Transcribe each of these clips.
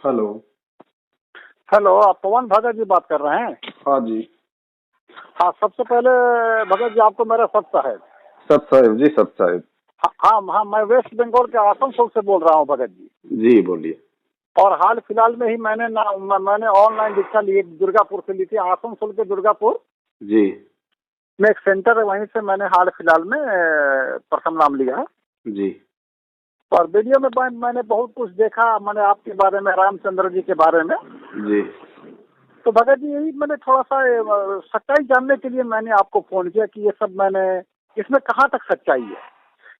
Hello. Hello, आप पवन भगत जी बात कर रहे हैं? हाँ जी। हाँ, सबसे पहले भगत जी आपको मेरा सत साहेब। सत साहेब जी, सत साहेब। हाँ हाँ हाँ, मैं वेस्ट बंगाल के आसनसोल से बोल रहा हूँ भगत जी। जी बोलिए। और हाल फिलहाल में ही मैंने ऑनलाइन दीक्षा ली, दुर्गापुर से ली थी, आसनसोल के दुर्गापुर जी में एक सेंटर है, वहीं से मैंने हाल फिलहाल में प्रथम नाम लिया है। जी और वीडियो में मैंने बहुत कुछ देखा, मैंने आपके बारे में, रामचंद्र जी के बारे में। जी। तो भगत जी यही मैंने थोड़ा सा सच्चाई जानने के लिए मैंने आपको फोन किया कि ये सब मैंने इसमें कहाँ तक सच्चाई है।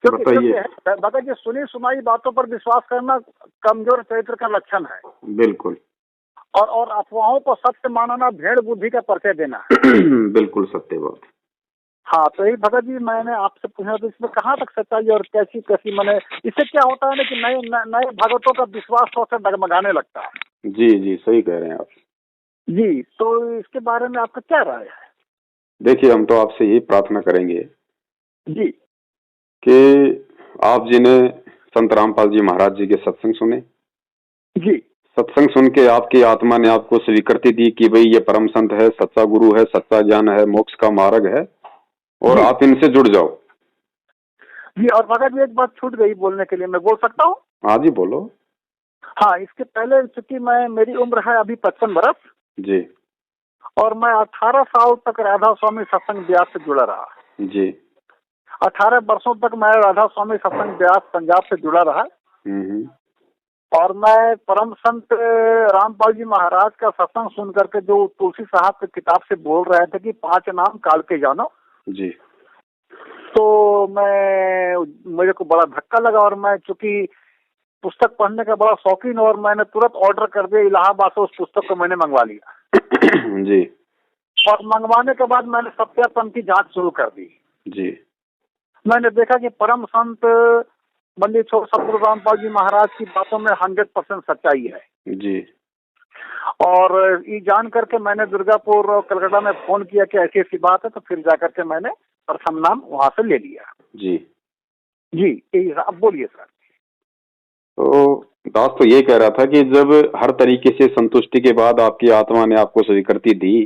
बताइए। भगत जी, सुनी सुनाई बातों पर विश्वास करना कमजोर चरित्र का लक्षण है। बिल्कुल। और अफवाहों को सत्य मानना भेड़ बुद्धि का परिचय देना है। बिल्कुल सत्य बात। हाँ, तो यही भगत जी मैंने आपसे पूछा, तो इसमें कहाँ तक सच्चाई और कैसी कैसी, मैंने इससे क्या होता है ना कि नए भगतों का विश्वास तो से डगमगाने लगता है। जी जी, सही कह रहे हैं आप। जी, तो इसके बारे में आपका क्या राय है? देखिए, हम तो आपसे यही प्रार्थना करेंगे जी कि आप जी ने संत रामपाल जी महाराज जी के सत्संग सुने। जी सत्संग सुन के आपकी आत्मा ने आपको स्वीकृति दी कि भाई ये परम संत है, सच्चा गुरु है, सच्चा ज्ञान है, मोक्ष का मार्ग है, और जी आप इनसे जुड़ जाओ। जी। और भगत जी एक बात छूट गई बोलने के लिए, मैं बोल सकता हूँ? हाँ जी, बोलो। हाँ, इसके पहले चूंकि मेरी उम्र है अभी 55 बरस, जी और मैं 18 साल तक राधा स्वामी सत्संग ब्यास से जुड़ा रहा। जी। 18 वर्षों तक मैं राधा स्वामी सत्संग ब्यास पंजाब से जुड़ा रहा। हम्म। और मैं परम संत रामपाल जी महाराज का सत्संग सुन करके, जो तुलसी साहब की किताब से बोल रहे थे कि 5 नाम काल के जानो, जी तो मेरे को बड़ा धक्का लगा। और मैं चूंकि पुस्तक पढ़ने का बड़ा शौकीन, और मैंने तुरंत ऑर्डर कर दिया, इलाहाबाद से उस पुस्तक को मैंने मंगवा लिया। जी और मंगवाने के बाद मैंने सत्यापन की जांच शुरू कर दी। जी। मैंने देखा कि परम संत बंदी छोड़ सतगुरु रामपाल जी महाराज की बातों में 100% सच्चाई है। जी। और ये जान करके मैंने दुर्गापुर और कलकत्ता में फोन किया कि ऐसी ऐसी बात है, तो फिर जाकर के मैंने प्रथम नाम वहां से ले लिया। जी जी, अब बोलिए सर। तो दास तो ये कह रहा था कि जब हर तरीके से संतुष्टि के बाद आपकी आत्मा ने आपको स्वीकृति दी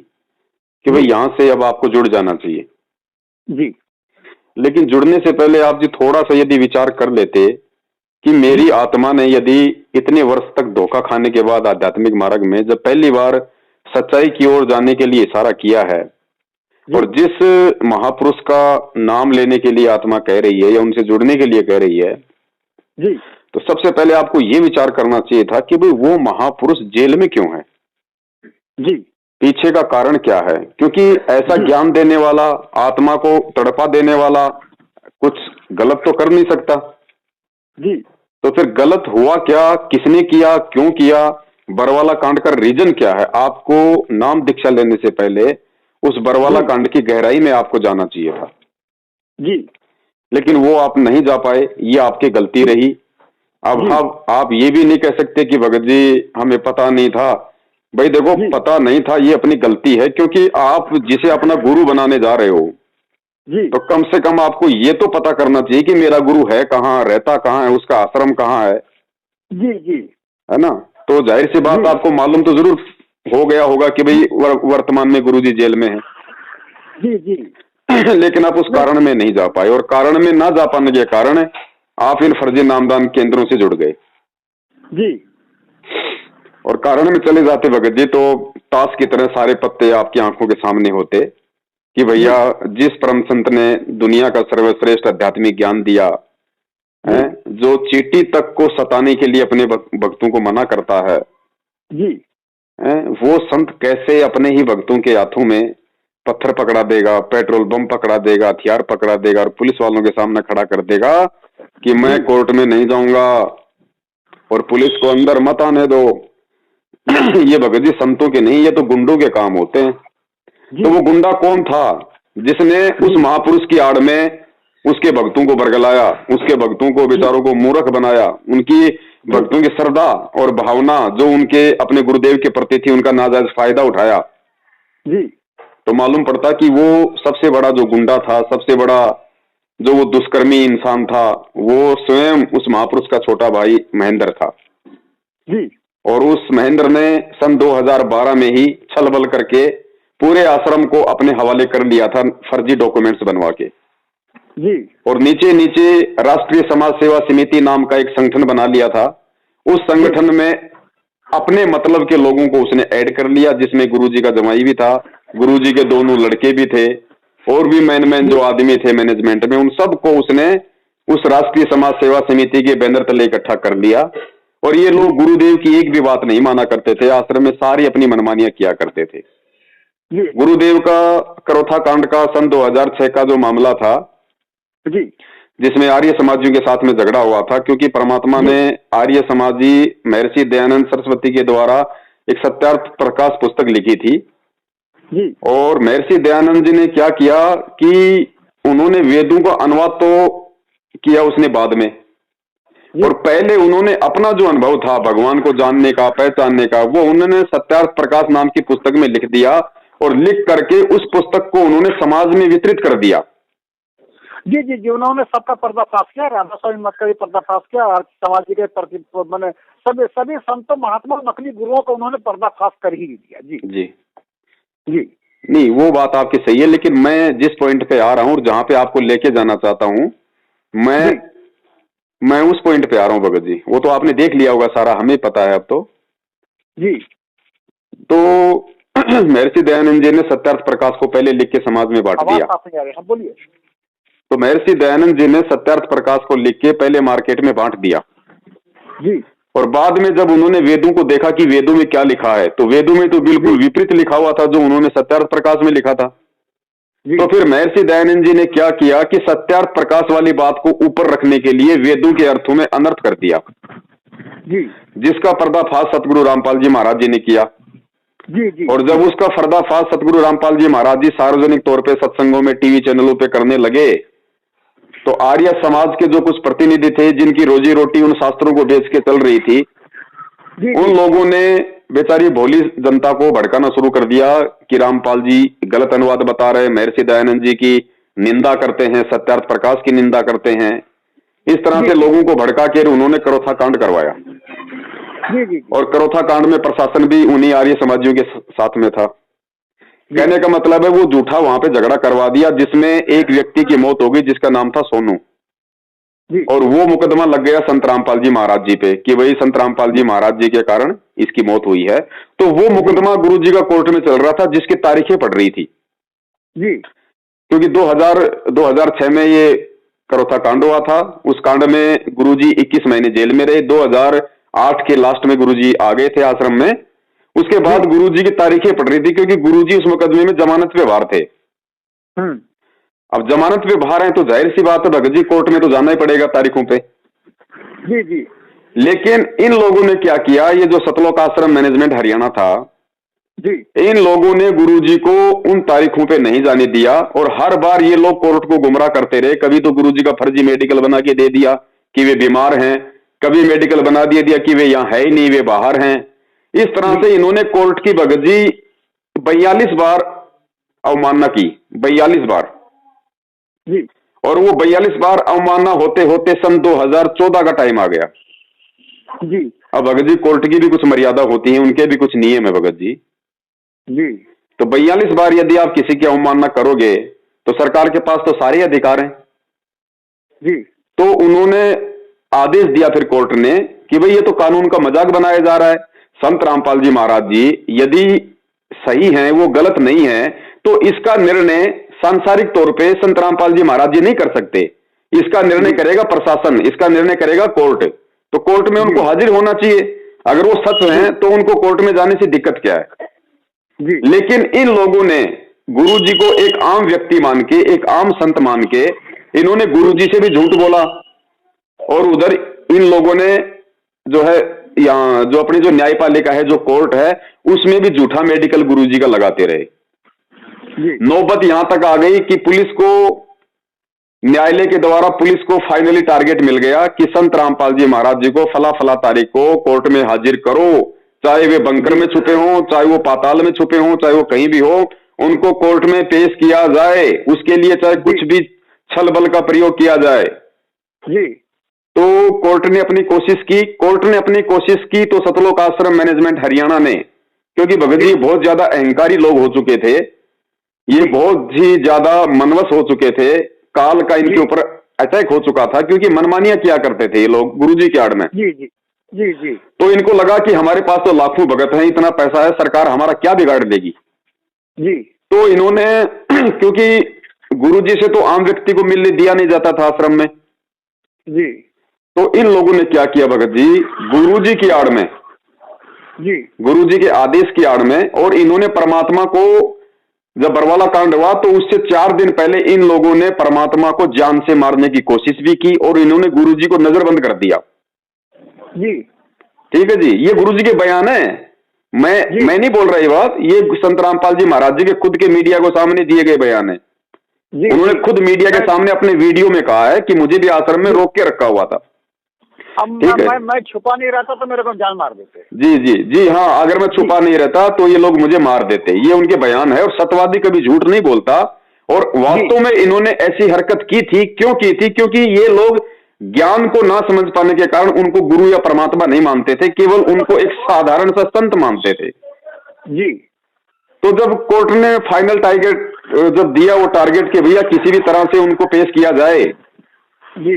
कि भाई यहाँ से अब आपको जुड़ जाना चाहिए, जी लेकिन जुड़ने से पहले आप जी थोड़ा सा यदि विचार कर लेते कि मेरी आत्मा ने यदि इतने वर्ष तक धोखा खाने के बाद आध्यात्मिक मार्ग में जब पहली बार सच्चाई की ओर जाने के लिए इशारा किया है, और जिस महापुरुष का नाम लेने के लिए आत्मा कह रही है या उनसे जुड़ने के लिए कह रही है जी, तो सबसे पहले आपको ये विचार करना चाहिए था कि भाई वो महापुरुष जेल में क्यों है, जी, पीछे का कारण क्या है। क्योंकि ऐसा ज्ञान देने वाला, आत्मा को तड़पा देने वाला कुछ गलत तो कर नहीं सकता। जी तो फिर गलत हुआ क्या, किसने किया, क्यों किया, बरवाला कांड का रीजन क्या है। आपको नाम दीक्षा लेने से पहले उस बरवाला कांड की गहराई में आपको जाना चाहिए था जी। लेकिन वो आप नहीं जा पाए, ये आपकी गलती रही। अब आप ये भी नहीं कह सकते कि भगत जी हमें पता नहीं था। भाई देखो, पता नहीं था ये अपनी गलती है, क्योंकि आप जिसे अपना गुरु बनाने जा रहे हो जी, तो कम से कम आपको ये तो पता करना चाहिए कि मेरा गुरु है कहाँ, रहता कहाँ है, उसका आश्रम कहाँ है। जी जी, है ना। तो जाहिर सी बात आपको मालूम तो जरूर हो गया होगा कि भाई वर्तमान में गुरु जी जेल में है। जी जी। लेकिन आप उस कारण में नहीं जा पाए, और कारण में ना जा पाने के कारण आप इन फर्जी नामदान केंद्रों से जुड़ गए जी। और कारण में चले जाते भगत जी तो ताश की तरह सारे पत्ते आपकी आंखों के सामने होते कि भैया जिस परम संत ने दुनिया का सर्वश्रेष्ठ आध्यात्मिक ज्ञान दिया है, जो चींटी तक को सताने के लिए अपने भक्तों को मना करता है जी, वो संत कैसे अपने ही भक्तों के हाथों में पत्थर पकड़ा देगा, पेट्रोल बम पकड़ा देगा, हथियार पकड़ा देगा और पुलिस वालों के सामने खड़ा कर देगा कि मैं कोर्ट में नहीं जाऊंगा और पुलिस को अंदर मत आने दो। ये भगत जी संतों के नहीं, ये तो गुंडों के काम होते हैं। तो वो गुंडा कौन था जिसने उस महापुरुष की आड़ में उसके भक्तों को बरगलाया, उसके भक्तों को बेचारों को मूर्ख बनाया, उनकी भक्तों की श्रद्धा और भावना जो उनके अपने गुरुदेव के प्रति थी उनका नाजायज फायदा उठाया। जी। तो मालूम पड़ता कि वो सबसे बड़ा जो गुंडा था, सबसे बड़ा जो वो दुष्कर्मी इंसान था, वो स्वयं उस महापुरुष का छोटा भाई महेंद्र था। जी। और उस महेंद्र ने सन 2012 में ही छल बल करके पूरे आश्रम को अपने हवाले कर लिया था, फर्जी डॉक्यूमेंट्स बनवा के जी। और नीचे नीचे राष्ट्रीय समाज सेवा समिति नाम का एक संगठन बना लिया था। उस संगठन में अपने मतलब के लोगों को उसने ऐड कर लिया, जिसमें गुरुजी का जमाई भी था, गुरुजी के दोनों लड़के भी थे, और भी मैन जो आदमी थे मैनेजमेंट में, उन सबको उसने उस राष्ट्रीय समाज सेवा समिति के बैनर तले इकट्ठा कर लिया। और ये लोग गुरुदेव की एक भी बात नहीं माना करते थे, आश्रम में सारी अपनी मनमानियां किया करते थे। गुरुदेव का करोथा कांड का सन 2006 का जो मामला था जी, जिसमें आर्य समाजियों के साथ में झगड़ा हुआ था, क्योंकि परमात्मा ने आर्य समाजी महर्षि दयानंद सरस्वती के द्वारा एक सत्यार्थ प्रकाश पुस्तक लिखी थी जी। और महर्षि दयानंद जी ने क्या किया कि उन्होंने वेदों का अनुवाद तो किया उसने बाद में, और पहले उन्होंने अपना जो अनुभव था भगवान को जानने का, पहचानने का, वो उन्होंने सत्यार्थ प्रकाश नाम की पुस्तक में लिख दिया और लिख करके उस पुस्तक को उन्होंने समाज में वितरित कर दिया। जी जी जी, उन्होंने सबका पर्दाफाश किया, राधा स्वामी मत का भी पर्दाफाश किया और समाज के प्रति मैंने सभी संतों महात्मा नकली गुरुओं को उन्होंने पर्दाफाश कर ही दिया। जी जी जी। नहीं, वो बात आपकी सही है, लेकिन मैं जिस पॉइंट पे आ रहा हूँ और जहां पे आपको लेके जाना चाहता हूँ, मैं उस पॉइंट पे आ रहा हूँ भगत जी। वो तो आपने देख लिया होगा सारा, हमें पता है अब तो। जी। तो महर्षि दयानंद जी ने सत्यार्थ प्रकाश को पहले लिख के समाज में बांट दिया। बोलिए। तो महर्षि दयानंद जी ने सत्यार्थ प्रकाश को लिख के पहले मार्केट में बांट दिया जी, और बाद में जब उन्होंने वेदों को देखा कि वेदों में क्या लिखा है, तो वेदों में तो बिल्कुल विपरीत लिखा हुआ था जो उन्होंने सत्यार्थ प्रकाश में लिखा था। तो फिर महर्षि दयानंद जी ने क्या किया कि सत्यार्थ प्रकाश वाली बात को ऊपर रखने के लिए वेदों के अर्थों में अनर्थ कर दिया जी, जिसका पर्दाफाश सतगुरु रामपाल जी महाराज जी ने किया। जी जी। और जब उसका पर्दाफाश सतगुरु रामपाल जी महाराज जी सार्वजनिक तौर पे सत्संगों में, टीवी चैनलों पे करने लगे, तो आर्य समाज के जो कुछ प्रतिनिधि थे जिनकी रोजी रोटी उन शास्त्रों को बेच के चल रही थी, उन लोगों ने बेचारी भोली जनता को भड़काना शुरू कर दिया कि रामपाल जी गलत अनुवाद बता रहे, महर्षि दयानंद जी की निंदा करते हैं, सत्यार्थ प्रकाश की निंदा करते हैं। इस तरह से लोगों को भड़का के उन्होंने करोथा कांड करवाया। और करोथा कांड में प्रशासन भी उन्हीं आर्य समाजियों के साथ में था। कहने का मतलब है वो झूठा वहां पे झगड़ा करवा दिया जिसमें एक व्यक्ति की मौत हो गई जिसका नाम था सोनू, और वो मुकदमा लग गया संत रामपाल जी महाराज जी पे कि वही संत रामपाल जी महाराज जी के कारण इसकी मौत हुई है। तो वो मुकदमा गुरु जी का कोर्ट में चल रहा था जिसकी तारीखें पड़ रही थी जी, क्योंकि 2006 में ये करोथा कांड हुआ था। उस कांड में गुरुजी 21 महीने जेल में रहे। 2008 के लास्ट में गुरुजी आ गए थे आश्रम में। उसके बाद गुरुजी की तारीखें पड़ रही थी क्योंकि गुरुजी उस मुकदमे में जमानत पे बाहर थे। अब जमानत पे बाहर हैं तो जाहिर सी बात है भगत जी कोर्ट में तो जाना ही पड़ेगा तारीखों पे। जी जी। लेकिन इन लोगों ने क्या किया, ये जो सतलोक आश्रम मैनेजमेंट हरियाणा था जी, इन लोगों ने गुरुजी को उन तारीखों पे नहीं जाने दिया और हर बार ये लोग कोर्ट को गुमराह करते रहे। कभी तो गुरुजी का फर्जी मेडिकल बना के दे दिया कि वे बीमार हैं, कभी मेडिकल बना दिया कि वे यहाँ है ही नहीं, वे बाहर हैं। इस तरह से इन्होंने कोर्ट की भगत जी 42 बार अवमानना की, 42 बार जी। और वो 42 बार अवमानना होते होते सन 2014 का टाइम आ गया जी। अब भगत जी कोर्ट की भी कुछ मर्यादा होती है, उनके भी कुछ नियम है भगत जी जी। तो 42 बार यदि आप किसी की अवमानना करोगे तो सरकार के पास तो सारे अधिकार हैं जी। तो उन्होंने आदेश दिया फिर कोर्ट ने कि भाई ये तो कानून का मजाक बनाया जा रहा है। संत रामपाल जी महाराज जी यदि सही हैं, वो गलत नहीं है, तो इसका निर्णय सांसारिक तौर पे संत रामपाल जी महाराज जी नहीं कर सकते। इसका निर्णय करेगा प्रशासन, इसका निर्णय करेगा कोर्ट। तो कोर्ट में उनको हाजिर होना चाहिए। अगर वो सच हैं तो उनको कोर्ट में जाने से दिक्कत क्या है। लेकिन इन लोगों ने गुरुजी को एक आम व्यक्ति मान के, एक आम संत मान के इन्होंने गुरुजी से भी झूठ बोला और उधर इन लोगों ने जो है यहाँ जो अपनी जो न्यायपालिका है, जो कोर्ट है, उसमें भी झूठा मेडिकल गुरुजी का लगाते रहे। नौबत यहां तक आ गई कि पुलिस को, न्यायालय के द्वारा पुलिस को फाइनली टारगेट मिल गया कि संत रामपाल जी महाराज जी को फला फला तारीख को कोर्ट में हाजिर करो, चाहे वे बंकर में छुपे हों, चाहे वो पाताल में छुपे हों, चाहे वो कहीं भी हो, उनको कोर्ट में पेश किया जाए। उसके लिए चाहे कुछ भी छल बल का प्रयोग किया जाए। तो कोर्ट ने अपनी कोशिश की तो सतलोक आश्रम मैनेजमेंट हरियाणा ने, क्योंकि भगत जी बहुत ज्यादा अहंकारी लोग हो चुके थे, ये बहुत ही ज्यादा मनवस हो चुके थे, काल का इनके ऊपर अटैक हो चुका था, क्योंकि मनमानियां किया करते थे ये लोग गुरुजी की आड़ में। जी जी जी जी। तो इनको लगा कि हमारे पास तो लाखों भगत हैं, इतना पैसा है, सरकार हमारा क्या बिगाड़ देगी जी। तो इन्होंने क्योंकि गुरुजी से तो आम व्यक्ति को मिलने दिया नहीं जाता था आश्रम में जी। तो इन लोगों ने क्या किया भगत जी, गुरुजी की आड़ में, जी गुरुजी के आदेश की आड़ में, और इन्होंने परमात्मा को, जब बरवाला कांड हुआ तो उससे 4 दिन पहले इन लोगों ने परमात्मा को जान से मारने की कोशिश भी की और इन्होंने गुरुजी को नजरबंद कर दिया। जी ठीक है जी, ये गुरुजी के बयान है, मैं नहीं बोल रही बात, ये संत रामपाल जी महाराज जी के खुद के मीडिया को सामने दिए गए बयान है। उन्होंने खुद मीडिया के सामने अपने वीडियो में कहा है कि मुझे भी आश्रम में रोक के रखा हुआ था। अब मैं छुपा नहीं रहता तो मेरे को जान मार देते। जी जी जी हाँ, अगर मैं छुपा नहीं रहता तो ये लोग मुझे मार देते, ये उनके बयान है। और सत्यवादी कभी झूठ नहीं बोलता, और वास्तव में इन्होंने ऐसी हरकत की थी, क्यों की थी, क्योंकि ये लोग ज्ञान को ना समझ पाने के कारण उनको गुरु या परमात्मा नहीं मानते थे, केवल उनको एक साधारण सा संत मानते थे। जी। तो जब कोर्ट ने फाइनल टारगेट जब दिया, वो टारगेट के भैया किसी भी तरह से उनको पेश किया जाए, जी,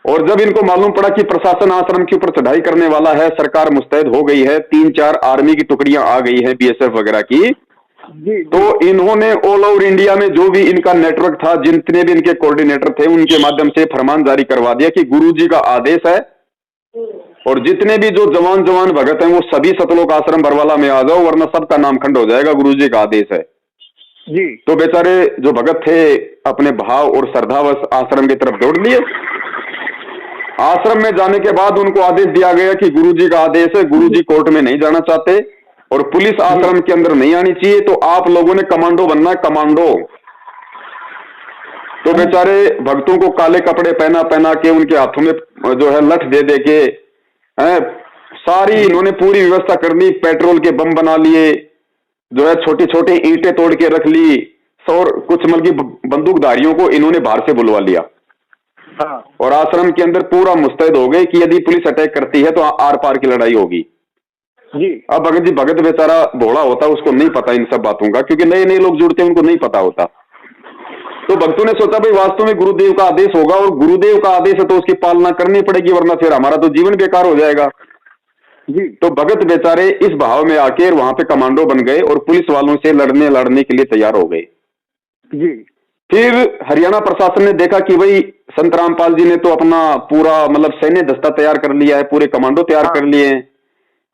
और जब इनको मालूम पड़ा कि प्रशासन आश्रम के ऊपर चढ़ाई करने वाला है, सरकार मुस्तैद हो गई है, 3-4 आर्मी की टुकड़ियां आ गई है, बीएसएफ वगैरह की, जी, तो इन्होंने ऑल ओवर इंडिया में जो भी इनका नेटवर्क था, जितने भी इनके कोऑर्डिनेटर थे, उनके माध्यम से फरमान जारी करवा दिया कि गुरुजी का आदेश है और जितने भी जो जवान भगत हैं वो सभी सतलोक आश्रम बरवाला में आ जाओ, वरना सबका नाम खंड हो जाएगा, गुरुजी का आदेश है। जी। तो बेचारे जो भगत थे अपने भाव और श्रद्धावश आश्रम की तरफ दौड़ लिए। आश्रम में जाने के बाद उनको आदेश दिया गया कि गुरुजी का आदेश है, गुरुजी कोर्ट में नहीं जाना चाहते और पुलिस आश्रम के अंदर नहीं आनी चाहिए, तो आप लोगों ने कमांडो बनना है, कमांडो। तो बेचारे भक्तों को काले कपड़े पहना के उनके हाथों में जो है लठ दे के सारी इन्होंने पूरी व्यवस्था कर ली, पेट्रोल के बम बना लिए, जो है छोटी छोटी ईंटें तोड़ के रख ली, और कुछ मतलब बंदूकधारियों को इन्होंने बाहर से बुलवा लिया। हाँ। और आश्रम के अंदर पूरा मुस्तैद हो गए कि यदि पुलिस अटैक करती है तो आर पार की लड़ाई होगी। जी। अब भगत बेचारा भोला होता, उसको नहीं पता इन सब बातों का, क्योंकि नए नए लोग जुड़ते हैं, उनको नहीं पता होता। तो भक्तों ने सोचा भाई वास्तव में गुरुदेव का आदेश होगा, और गुरुदेव का आदेश है तो उसकी पालना करनी पड़ेगी, वरना फिर हमारा तो जीवन बेकार हो जाएगा। जी। तो भगत बेचारे इस भाव में आके वहां पे कमांडो बन गए और पुलिस वालों से लड़ने के लिए तैयार हो गए। जी। फिर हरियाणा प्रशासन ने देखा कि भाई संत रामपाल जी ने तो अपना पूरा मतलब सैन्य दस्ता तैयार कर लिया है, पूरे कमांडो तैयार कर लिए हैं।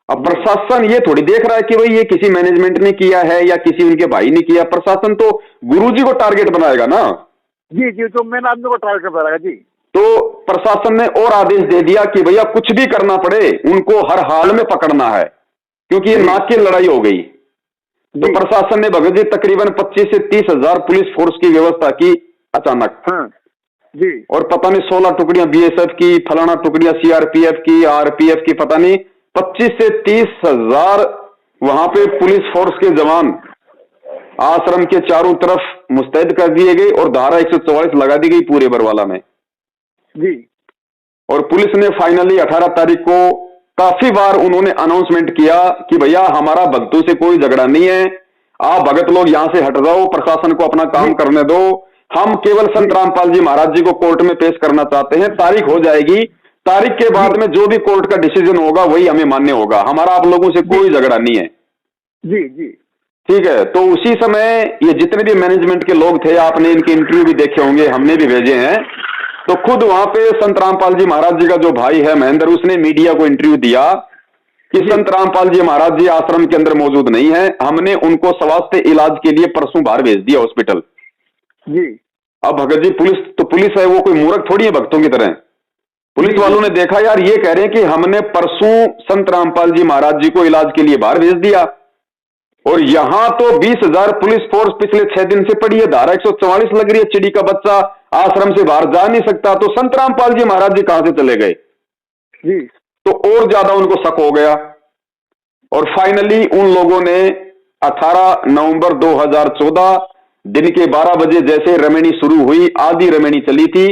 अब प्रशासन ये थोड़ी देख रहा है कि भाई ये किसी मैनेजमेंट ने किया है या किसी उनके भाई ने किया, प्रशासन तो गुरुजी को टारगेट बनाएगा ना। जी जी, तो मेन आदमी को टारगेट बनाएगा। जी। तो प्रशासन ने और आदेश दे दिया कि भैया कुछ भी करना पड़े, उनको हर हाल में पकड़ना है, क्योंकि ये नाक की लड़ाई हो गई। तो प्रशासन ने भगत जी तकरीबन 25 से 30 हजार पुलिस फोर्स की व्यवस्था की अचानक। हाँ। जी। और पता नहीं 16 टुकड़ियां बीएसएफ की, फलाना टुकड़ियां सीआरपीएफ की, आरपीएफ की, पता नहीं 25 से 30 हजार वहां पे पुलिस फोर्स के जवान आश्रम के चारों तरफ मुस्तैद कर दिए गए और धारा 144 लगा दी गई पूरे बरवाला में। जी। और पुलिस ने फाइनली 18 तारीख को काफी बार उन्होंने अनाउंसमेंट किया कि भैया हमारा भक्तों से कोई झगड़ा नहीं है, आप भगत लोग यहां से हट जाओ, प्रशासन को अपना काम करने दो, हम केवल संत रामपाल जी महाराज जी को कोर्ट में पेश करना चाहते हैं, तारीख हो जाएगी, तारीख के बाद में जो भी कोर्ट का डिसीजन होगा वही हमें मान्य होगा, हमारा आप लोगों से कोई झगड़ा नहीं है। जी जी। ठीक है। तो उसी समय ये जितने भी मैनेजमेंट के लोग थे, आपने इनके इंटरव्यू भी देखे होंगे, हमने भी भेजे हैं, तो खुद वहां पे संत रामपाल जी महाराज जी का जो भाई है महेंद्र, उसने मीडिया को इंटरव्यू दिया कि संत रामपाल जी महाराज जी आश्रम के अंदर मौजूद नहीं है, हमने उनको स्वास्थ्य इलाज के लिए परसों बाहर भेज दिया हॉस्पिटल। जी। अब भगत जी पुलिस है, वो कोई मूर्ख थोड़ी है भक्तों की तरह। पुलिस वालों ने देखा यार ये कह रहे हैं कि हमने परसों संत रामपाल जी महाराज जी को इलाज के लिए बाहर भेज दिया, और यहां तो 20,000 पुलिस फोर्स पिछले 6 दिन से पड़ी है, धारा 144 लग रही है, चिड़ी का बच्चा आश्रम से बाहर जा नहीं सकता, तो संत रामपाल जी महाराज जी कहां से चले गए। जी। तो और ज्यादा उनको शक हो गया, और फाइनली उन लोगों ने 18 नवंबर 2014 दिन के 12 बजे जैसे रमणी शुरू हुई, आधी रमणी चली थी,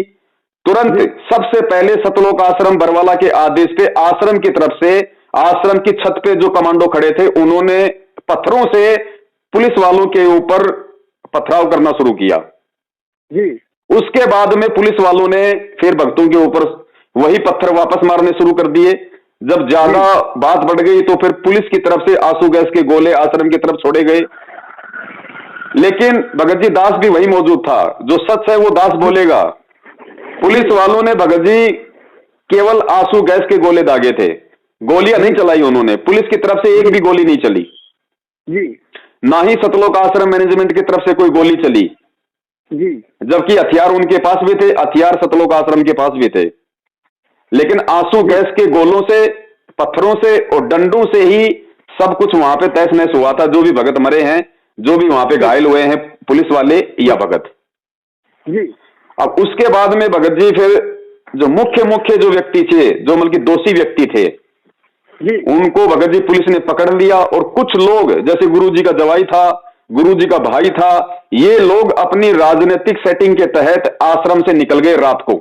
तुरंत सबसे पहले सतलोक आश्रम बरवाला के आदेश पे आश्रम की तरफ से आश्रम की छत पे जो कमांडो खड़े थे उन्होंने पत्थरों से पुलिस वालों के ऊपर पथराव करना शुरू किया जी। उसके बाद में पुलिस वालों ने फिर भक्तों के ऊपर वही पत्थर वापस मारने शुरू कर दिए। जब ज्यादा बात बढ़ गई तो फिर पुलिस की तरफ से आंसू गैस के गोले आश्रम की तरफ छोड़े गए। लेकिन भगत जी दास भी वही मौजूद था। जो सच है वो दास बोलेगा। पुलिस वालों ने भगत जी केवल आंसू गैस के गोले दागे थे, गोलियां नहीं चलाई उन्होंने। पुलिस की तरफ से एक भी गोली नहीं चली जी। ना ही सतलोक आश्रम मैनेजमेंट की तरफ से कोई गोली चली जी। जबकि हथियार उनके पास भी थे, हथियार सतलोक आश्रम के पास भी थे। लेकिन आंसू गैस के गोलों से, पत्थरों से और डंडों से ही सब कुछ वहां पे तहस नहस हुआ था। जो भी भगत मरे हैं, जो भी वहां पे घायल हुए हैं, पुलिस वाले या भगत जी। अब उसके बाद में भगत जी फिर जो मुख्य जो व्यक्ति थे, जो मतलब दोषी व्यक्ति थे जी, उनको भगत जी पुलिस ने पकड़ लिया। और कुछ लोग जैसे गुरुजी का जवाई था, गुरुजी का भाई था, ये लोग अपनी राजनीतिक सेटिंग के तहत आश्रम से निकल गए रात को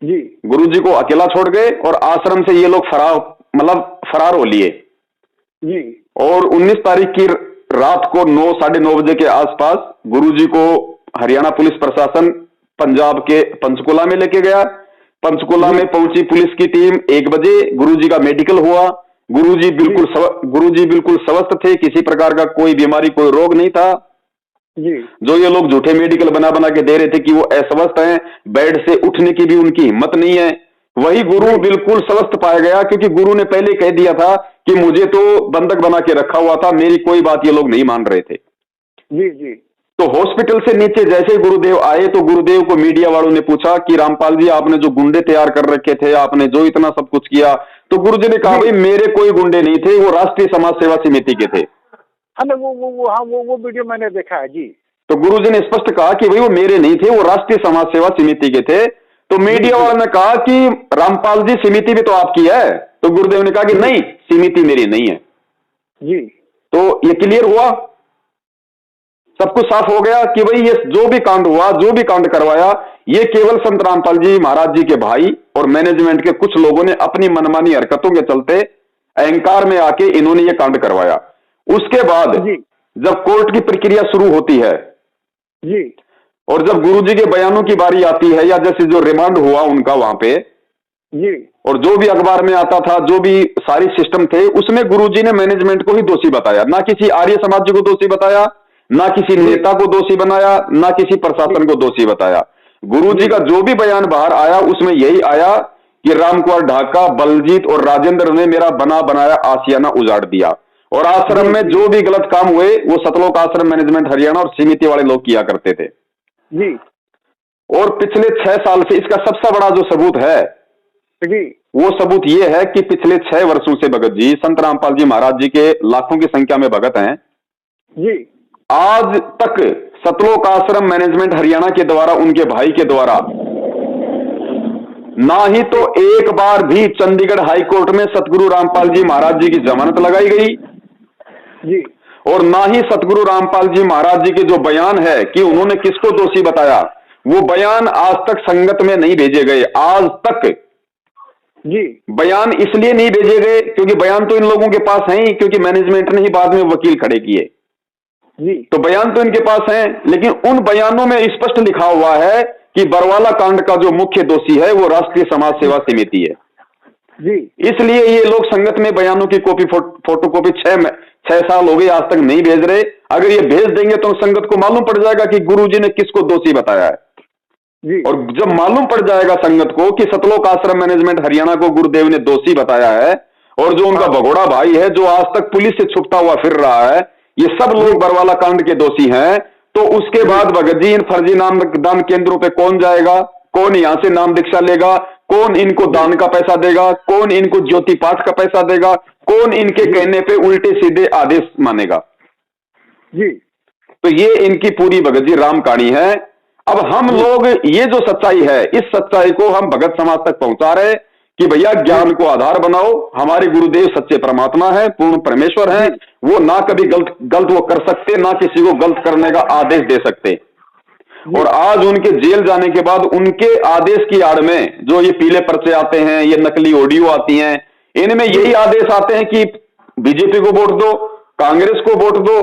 जी। गुरुजी को अकेला छोड़ गए और आश्रम से ये लोग फरार हो लिए जी। और 19 तारीख की रात को 9 साढ़े 9 बजे के आसपास गुरुजी को हरियाणा पुलिस प्रशासन पंजाब के पंचकुला में लेके गया। पंचकुला में पहुंची पुलिस की टीम 1 बजे। गुरुजी का मेडिकल हुआ। गुरुजी बिल्कुल स्वस्थ थे, किसी प्रकार का कोई बीमारी कोई रोग नहीं था जी। जो ये लोग झूठे मेडिकल बना के दे रहे थे कि वो अस्वस्थ हैं, बेड से उठने की भी उनकी हिम्मत नहीं है, वही गुरु बिल्कुल स्वस्थ पाया गया। क्योंकि गुरु ने पहले कह दिया था कि मुझे तो बंधक बना के रखा हुआ था, मेरी कोई बात ये लोग नहीं मान रहे थे। जी। जी। तो हॉस्पिटल से नीचे जैसे गुरुदेव आए तो गुरुदेव को मीडिया वालों ने पूछा कि रामपाल जी आपने जो गुंडे तैयार कर रखे थे, आपने जो इतना सब कुछ किया, तो गुरुजी ने कहा भाई मेरे कोई गुंडे नहीं थे, वो राष्ट्रीय समाज सेवा समिति के थे। हाँ वो वीडियो मैंने देखा है जी। तो गुरुजी ने स्पष्ट कहा कि भाई वो मेरे नहीं थे, वो राष्ट्रीय समाज सेवा समिति के थे। तो मीडिया वालों ने कहा कि रामपाल जी समिति भी तो आपकी है। तो गुरुदेव ने कहा कि नहीं, समिति मेरी नहीं है जी। तो ये क्लियर हुआ, सब कुछ साफ हो गया कि भाई ये जो भी कांड हुआ, जो भी कांड करवाया, ये केवल संत रामपाल जी महाराज जी के भाई और मैनेजमेंट के कुछ लोगों ने अपनी मनमानी हरकतों के चलते अहंकार में आके इन्होंने ये कांड करवाया। उसके बाद जब कोर्ट की प्रक्रिया शुरू होती है जी, और जब गुरुजी के बयानों की बारी आती है, या जैसे जो रिमांड हुआ उनका वहां पे जी, और जो भी अखबार में आता था, जो भी सारी सिस्टम थे, उसमें गुरुजी ने मैनेजमेंट को ही दोषी बताया, ना किसी आर्य समाज जी को दोषी बताया, ना किसी नेता को दोषी बनाया, ना किसी प्रशासन को दोषी बताया। गुरुजी का जो भी बयान बाहर आया उसमें यही आया कि रामकुमार ढाका, बलजीत और राजेंद्र ने मेरा बना बनाया आशियाना उजाड़ दिया और आश्रम में जो भी गलत काम हुए वो सतलोक आश्रम मैनेजमेंट हरियाणा और समिति वाले लोग किया करते थे जी। और पिछले 6 साल से इसका सबसे बड़ा जो सबूत है जी, वो सबूत ये है कि पिछले 6 वर्षों से भगत जी, संत रामपाल जी महाराज जी के लाखों की संख्या में भगत हैं जी, आज तक सतलोक आश्रम मैनेजमेंट हरियाणा के द्वारा, उनके भाई के द्वारा, ना ही तो एक बार भी चंडीगढ़ हाई कोर्ट में सतगुरु रामपाल जी महाराज जी की जमानत लगाई गई जी, और ना ही सतगुरु रामपाल जी महाराज जी के जो बयान है कि उन्होंने किसको दोषी बताया, वो बयान आज तक संगत में नहीं भेजे गए। आज तक जी, बयान इसलिए नहीं भेजे गए क्योंकि बयान तो इन लोगों के पास है ही, क्योंकि मैनेजमेंट ने ही बाद में वकील खड़े किए, जी, तो बयान तो इनके पास है। लेकिन उन बयानों में स्पष्ट लिखा हुआ है कि बरवाला कांड का जो मुख्य दोषी है वो राष्ट्रीय समाज सेवा समिति है जी। इसलिए ये लोग संगत में बयानों की कॉपी फोटोकॉपी 6 साल हो गए आज तक नहीं भेज रहे। अगर ये भेज देंगे तो संगत को मालूम पड़ जाएगा कि गुरुजी ने किसको दोषी बताया है जी। और जब मालूम पड़ जाएगा संगत को कि सतलोक आश्रम मैनेजमेंट हरियाणा को गुरुदेव ने दोषी बताया है और जो उनका भगोड़ा भाई है जो आज तक पुलिस से छुपता हुआ फिर रहा है, ये सब लोग बरवाला कांड के दोषी हैं, तो उसके बाद भगत जी इन फर्जी नाम दान केंद्रों पे कौन जाएगा, कौन यहां से नाम दीक्षा लेगा, कौन इनको दान का पैसा देगा, कौन इनको ज्योति पाठ का पैसा देगा, कौन इनके कहने पे उल्टे सीधे आदेश मानेगा जी। तो ये इनकी पूरी भगत जी राम कहानी है। अब हम लोग ये जो सच्चाई है, इस सच्चाई को हम भगत समाज तक पहुंचा रहे कि भैया ज्ञान को आधार बनाओ। हमारे गुरुदेव सच्चे परमात्मा है, पूर्ण परमेश्वर है, वो ना कभी गलत वो कर सकते, ना किसी को गलत करने का आदेश दे सकते। और आज उनके जेल जाने के बाद उनके आदेश की आड़ में जो ये पीले पर्चे आते हैं, ये नकली ऑडियो आती हैं, इनमें यही आदेश आते हैं कि बीजेपी को वोट दो, कांग्रेस को वोट दो,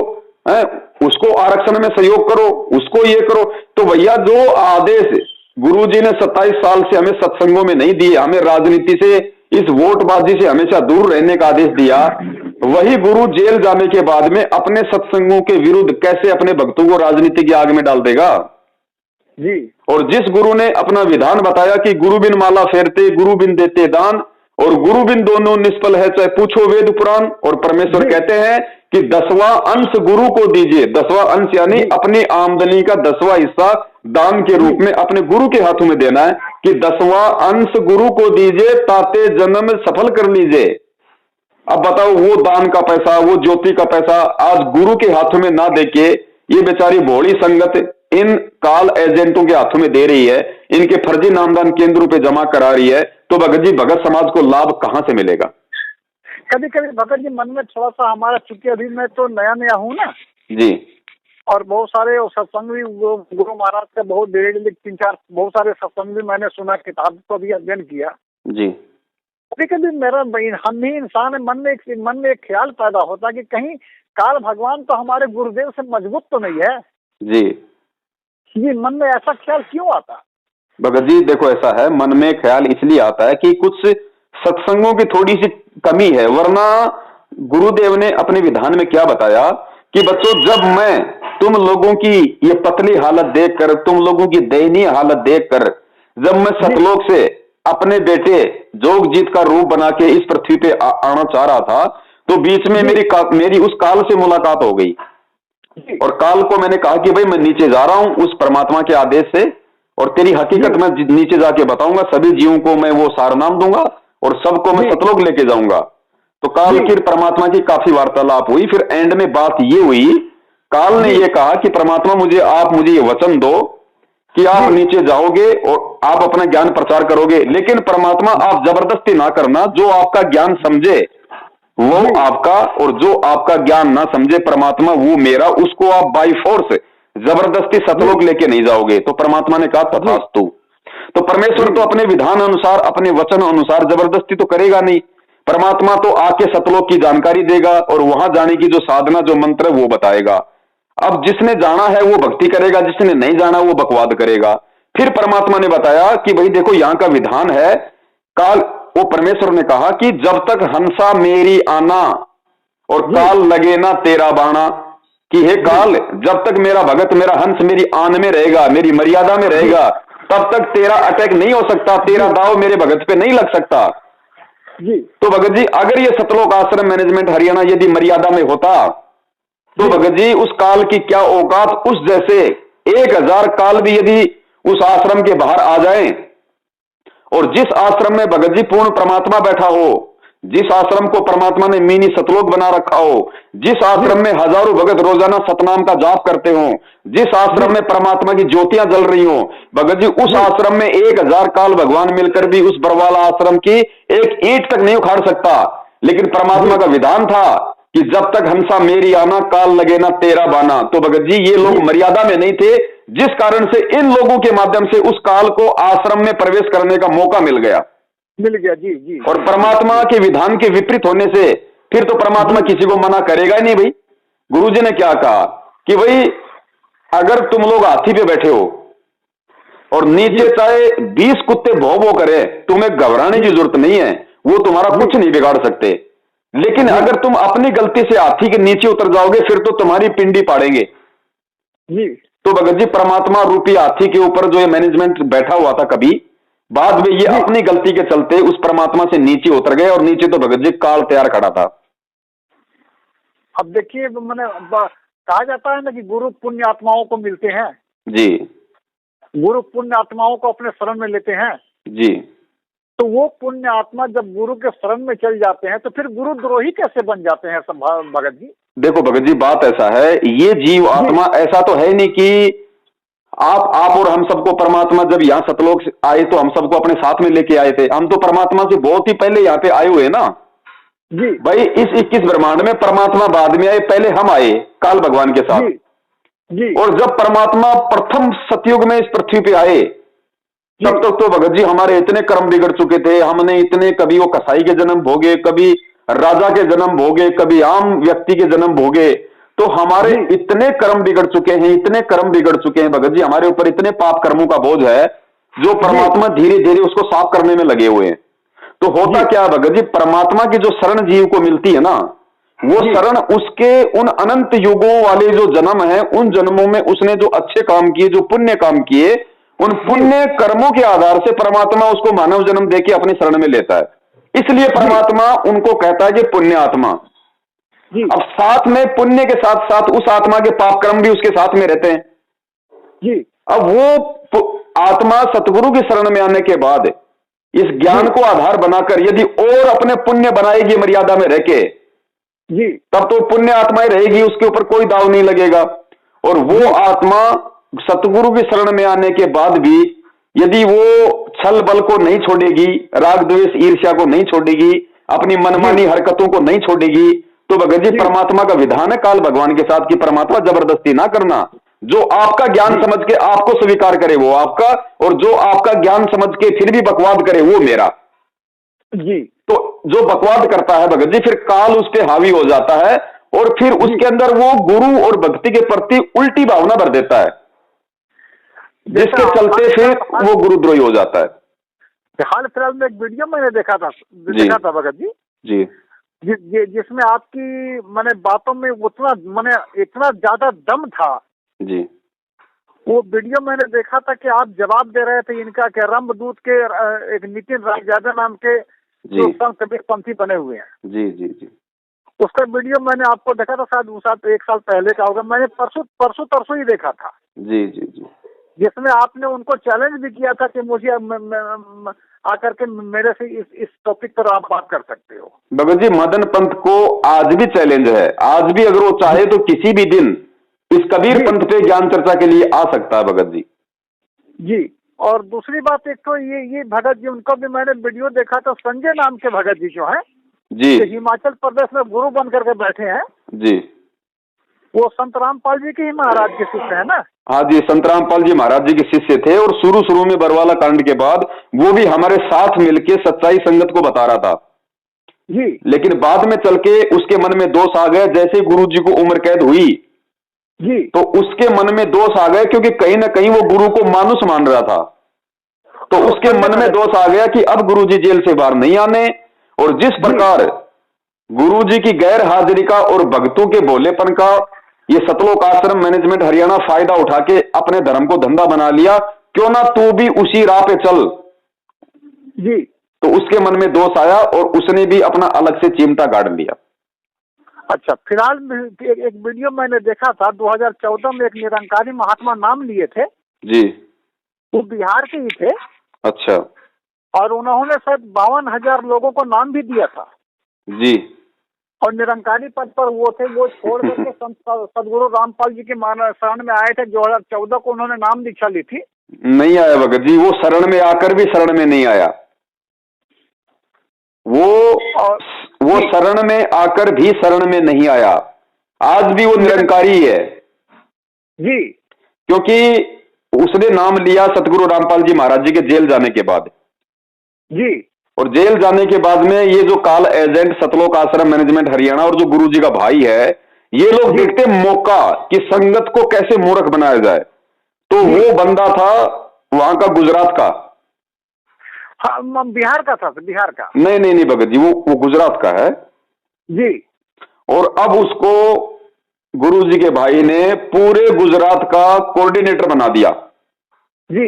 उसको आरक्षण में सहयोग करो, उसको ये करो। तो भैया जो आदेश गुरुजी ने 27 साल से हमें सत्संगों में नहीं दिए, हमें राजनीति से, इस वोटबाजी से हमेशा दूर रहने का आदेश दिया, वही गुरु जेल जाने के बाद में अपने सत्संगों के विरुद्ध कैसे अपने भक्तों को राजनीति की आग में डाल देगा जी। और जिस गुरु ने अपना विधान बताया कि गुरु बिन माला फेरते, गुरु बिन देते दान, और गुरु बिन दोनों निष्फल है चाहे पूछो वेद पुराण, और परमेश्वर कहते हैं कि 10वां अंश गुरु को दीजिए। 10वां अंश यानी अपनी आमदनी का 10वां हिस्सा दान के रूप में अपने गुरु के हाथों में देना है कि 10वां अंश गुरु को दीजिए, ताते जन्म सफल कर लीजिए। अब बताओ, वो दान का पैसा, वो ज्योति का पैसा आज गुरु के हाथों में ना देके ये बेचारी भोली संगत इन काल एजेंटों के हाथों में दे रही है, इनके फर्जी नामदान केंद्रों पे जमा करा रही है, तो भगत जी भगत समाज को लाभ कहां से मिलेगा? कभी कभी भगत जी मन में थोड़ा सा हमारा, चूंकि अभी मैं तो नया नया हूँ ना जी, और बहुत सारे सत्संग भी गुरु महाराज का बहुत डेढ़ 3-4 बहुत सारे सत्संग भी मैंने सुना, किताब को भी अध्ययन किया जी। कभी कभी मेरा हम ही इंसान है, मन में एक ख्याल पैदा होता कि कहीं काल भगवान तो हमारे गुरुदेव से मजबूत तो नहीं है जी जी। मन में ऐसा ख्याल क्यों आता? भगत जी देखो, ऐसा है, मन में ख्याल इसलिए आता है कि कुछ सत्संगों की थोड़ी सी कमी है, वरना गुरुदेव ने अपने विधान में क्या बताया कि बच्चों, जब मैं तुम लोगों की ये पतली हालत देखकर, तुम लोगों की दयनीय हालत देखकर, जब मैं सतलोक से अपने बेटे जोगजीत का रूप बना के इस पृथ्वी पे आना चाह रहा था, तो बीच में मेरी उस काल से मुलाकात हो गई, और काल को मैंने कहा कि भाई मैं नीचे जा रहा हूं उस परमात्मा के आदेश से, और तेरी हकीकत मैं नीचे जाके बताऊंगा, सभी जीवों को मैं वो सार नाम दूंगा और सबको मैं सतलोक लेके जाऊंगा। तो काल की परमात्मा की काफी वार्तालाप हुई, फिर एंड में बात ये हुई, काल ने ये कहा कि परमात्मा आप मुझे ये वचन दो कि आप नीचे जाओगे और आप अपना ज्ञान प्रचार करोगे, लेकिन परमात्मा आप जबरदस्ती ना करना, जो आपका ज्ञान समझे वो आपका, और जो आपका ज्ञान ना समझे परमात्मा वो मेरा, उसको आप बाई फोर्स जबरदस्ती सतलोक लेके नहीं जाओगे। तो परमात्मा ने कहा तथास्तु। तो परमेश्वर तो अपने विधान अनुसार, अपने वचन अनुसार जबरदस्ती तो करेगा नहीं, परमात्मा तो आके सतलोक की जानकारी देगा और वहां जाने की जो साधना, जो मंत्र है वो बताएगा। अब जिसने जाना है वो भक्ति करेगा, जिसने नहीं जाना वो बकवाद करेगा। फिर परमात्मा ने बताया कि भाई देखो, यहां का विधान है, काल, वो परमेश्वर ने कहा कि जब तक हंसा मेरी आना और काल लगे ना तेरा बाणा, कि हे काल, जब तक मेरा भगत, मेरा हंस मेरी आन में रहेगा, मेरी मर्यादा में रहेगा, तब तक तेरा अटैक नहीं हो सकता, तेरा दाव मेरे भगत पे नहीं लग सकता जी। तो भगत जी, अगर ये सतलोक आश्रम मैनेजमेंट हरियाणा यदि मर्यादा में होता तो भगत जी उस काल की क्या औकात, उस जैसे 1000 काल भी यदि उस आश्रम के बाहर आ जाएं, और जिस आश्रम में भगत जी पूर्ण परमात्मा बैठा हो, जिस आश्रम को परमात्मा ने मिनी सतलोक बना रखा हो, जिस आश्रम में हजारों भगत रोजाना सतनाम का जाप करते हो, जिस आश्रम में परमात्मा की ज्योतियां जल रही हो, भगत जी उस आश्रम में 1000 काल भगवान मिलकर भी उस बरवाला आश्रम की एक ईंट तक नहीं उखाड़ सकता। लेकिन परमात्मा का विधान था कि जब तक हंसा मेरी आना, काल लगे ना तेरा बाना। तो भगत जी ये लोग मर्यादा में नहीं थे, जिस कारण से इन लोगों के माध्यम से उस काल को आश्रम में प्रवेश करने का मौका मिल गया जी जी। और परमात्मा के विधान के विपरीत होने से फिर तो परमात्मा किसी को मना करेगा ही नहीं। भाई गुरुजी ने क्या कहा कि भाई अगर तुम लोग हाथी पे बैठे हो और नीचे चाहे 20 कुत्ते भौ भौ करे, तुम्हें घबराने की जरूरत नहीं है, वो तुम्हारा कुछ नहीं बिगाड़ सकते। लेकिन अगर तुम अपनी गलती से हाथी के नीचे उतर जाओगे, फिर तो तुम्हारी पिंडी पाड़ेंगे जी। तो भगत जी परमात्मा रूपी हाथी के ऊपर जो ये मैनेजमेंट बैठा हुआ था, कभी बाद में ये अपनी गलती के चलते उस परमात्मा से नीचे उतर गए, और नीचे तो भगत जी काल तैयार खड़ा था। अब देखिए, मैंने कहा जाता है ना कि गुरु पुण्य आत्माओं को मिलते हैं जी, गुरु पुण्य आत्माओं को अपने शरण में लेते हैं जी। तो वो पुण्य आत्मा जब गुरु के शरण में चल जाते हैं तो फिर गुरु द्रोही कैसे बन जाते हैं भगत जी? देखो भगत जी, बात ऐसा है, ये जीव आत्मा ऐसा तो है नहीं कि आप और हम सबको परमात्मा जब यहाँ सतलोक आए तो हम सबको अपने साथ में लेके आए थे। हम तो परमात्मा से बहुत ही पहले यहाँ पे आए हुए ना जी। भाई, इस 21 ब्रह्मांड में परमात्मा बाद में आए, पहले हम आए काल भगवान के साथ। जी और जब परमात्मा प्रथम सतयुग में इस पृथ्वी पे आए, तब तक तो भगत जी हमारे इतने कर्म बिगड़ चुके थे, हमने इतने, कभी वो कसाई के जन्म भोगे, कभी राजा के जन्म भोगे, कभी आम व्यक्ति के जन्म भोगे, तो हमारे जी इतने कर्म बिगड़ चुके हैं, इतने कर्म बिगड़ चुके हैं भगत जी, हमारे ऊपर इतने पाप कर्मों का बोझ है, जो परमात्मा धीरे धीरे उसको साफ करने में लगे हुए हैं। तो होता क्या है भगत जी, परमात्मा की जो शरण जीव को मिलती है ना, वो शरण उसके उन अनंत युगों वाले जो जन्म है, उन जन्मों में उसने जो अच्छे काम किए, जो पुण्य काम किए, उन पुण्य कर्मों के आधार से परमात्मा उसको मानव जन्म देके अपनी शरण में लेता है। इसलिए परमात्मा उनको कहता है कि पुण्य आत्मा। अब साथ में पुण्य के साथ साथ उस आत्मा के पाप कर्म भी उसके साथ में रहते हैं जी। अब वो आत्मा सतगुरु की शरण में आने के बाद इस ज्ञान को आधार बनाकर यदि और अपने पुण्य बनाएगी मर्यादा में रह के जी, तब तो पुण्य आत्माएं रहेगी, उसके ऊपर कोई दाव नहीं लगेगा। और वो आत्मा सतगुरु की शरण में आने के बाद भी यदि वो छल बल को नहीं छोड़ेगी, राग द्वेष ईर्ष्या को नहीं छोड़ेगी, अपनी मनमानी हरकतों को नहीं छोड़ेगी, तो भगत जी परमात्मा का विधान है काल भगवान के साथ कि परमात्मा जबरदस्ती ना करना, जो आपका ज्ञान समझ के आपको स्वीकार करे वो आपका, और जो आपका ज्ञान समझ के फिर भी बकवाद करे वो मेरा जी। तो जो बकवाद करता है भगत जी, फिर काल उस पर हावी हो जाता है और फिर उसके अंदर वो गुरु और भक्ति के प्रति उल्टी भावना भर देता है, जिसके चलते फिर वो गुरुद्रोही हो जाता है। हाल फिलहाल में एक वीडियो मैंने देखा था भगत जी जी, जिसमें आपकी मैंने बातों में उतना मैंने इतना ज्यादा दम था जी। वो वीडियो मैंने देखा था कि आप जवाब दे रहे थे इनका कि रामदूत के एक नितिन रायजादा नाम के जो संत कबीरपंथी बने हुए हैं जी जी जी, उसका वीडियो मैंने आपको देखा था, शायद एक साल पहले का होगा, मैंने परसों ही देखा था जी जी जी, जिसमें आपने उनको चैलेंज भी किया था कि मुझे आकर के मेरे से इस टॉपिक पर आप बात कर सकते हो। भगत जी मदन पंथ को आज भी चैलेंज है, आज भी अगर वो चाहे तो किसी भी दिन इस कबीर पंथ पे ज्ञान चर्चा के लिए आ सकता है भगत जी। जी, और दूसरी बात एक तो ये भगत जी उनको भी मैंने वीडियो देखा था, संजय नाम के भगत जी जो है जी, हिमाचल प्रदेश में गुरु बन करके बैठे हैं जी, वो संत रामपाल जी के ही महाराज के शिष्य है ना। हाँ जी, संत रामपाल जी महाराज जी के शिष्य थे और शुरू में बरवाला कांड के बाद वो भी हमारे साथ मिलके सच्चाई संगत को बता रहा था जी, लेकिन बाद में चल के उसके मन में दोष आ गए, जैसे गुरु जी को उम्र कैद हुई जी, तो उसके मन में दोष आ गए, क्योंकि कहीं ना कहीं वो गुरु को मानुस मान रहा था, तो उसके मन में दोष आ गया कि अब गुरु जी जेल से बाहर नहीं आने। और जिस प्रकार गुरु जी की गैर हाजिरी का और भक्तों के भोलेपन का ये सतलोक आश्रम मैनेजमेंट हरियाणा फायदा उठा के अपने धर्म को धंधा बना लिया, क्यों ना तू भी उसी राह पे चल जी, तो उसके मन में दोष आया और उसने भी अपना अलग से चिमटा गाड़ लिया। अच्छा, फिलहाल एक वीडियो मैंने देखा था 2014 में, एक निरंकारी महात्मा नाम लिए थे जी, वो बिहार के ही थे। अच्छा, और उन्होंने शायद 52,000 लोगों को नाम भी दिया था जी, और निरंकारी पद पर वो थे, वो छोड़ करके सदगुरु रामपाल जी के शरण में आए थे। 2014 को उन्होंने नाम दीक्षा ली थी। नहीं आया भगत जी, वो शरण में आकर भी शरण में नहीं आया, वो शरण में आकर भी शरण में नहीं आया, आज भी वो निरंकारी है जी, क्योंकि उसने नाम लिया सतगुरु रामपाल जी महाराज जी के जेल जाने के बाद जी, और जेल जाने के बाद में ये जो काल एजेंट सतलोक आश्रम मैनेजमेंट हरियाणा और जो गुरु जी का भाई है, ये लोग देखते मौका कि संगत को कैसे मूर्ख बनाया जाए, तो वो बंदा था वहां का गुजरात का, हाँ बिहार का था, बिहार का नहीं भगत जी, वो गुजरात का है जी। और अब उसको गुरु जी के भाई ने पूरे गुजरात का कोऑर्डिनेटर बना दिया जी,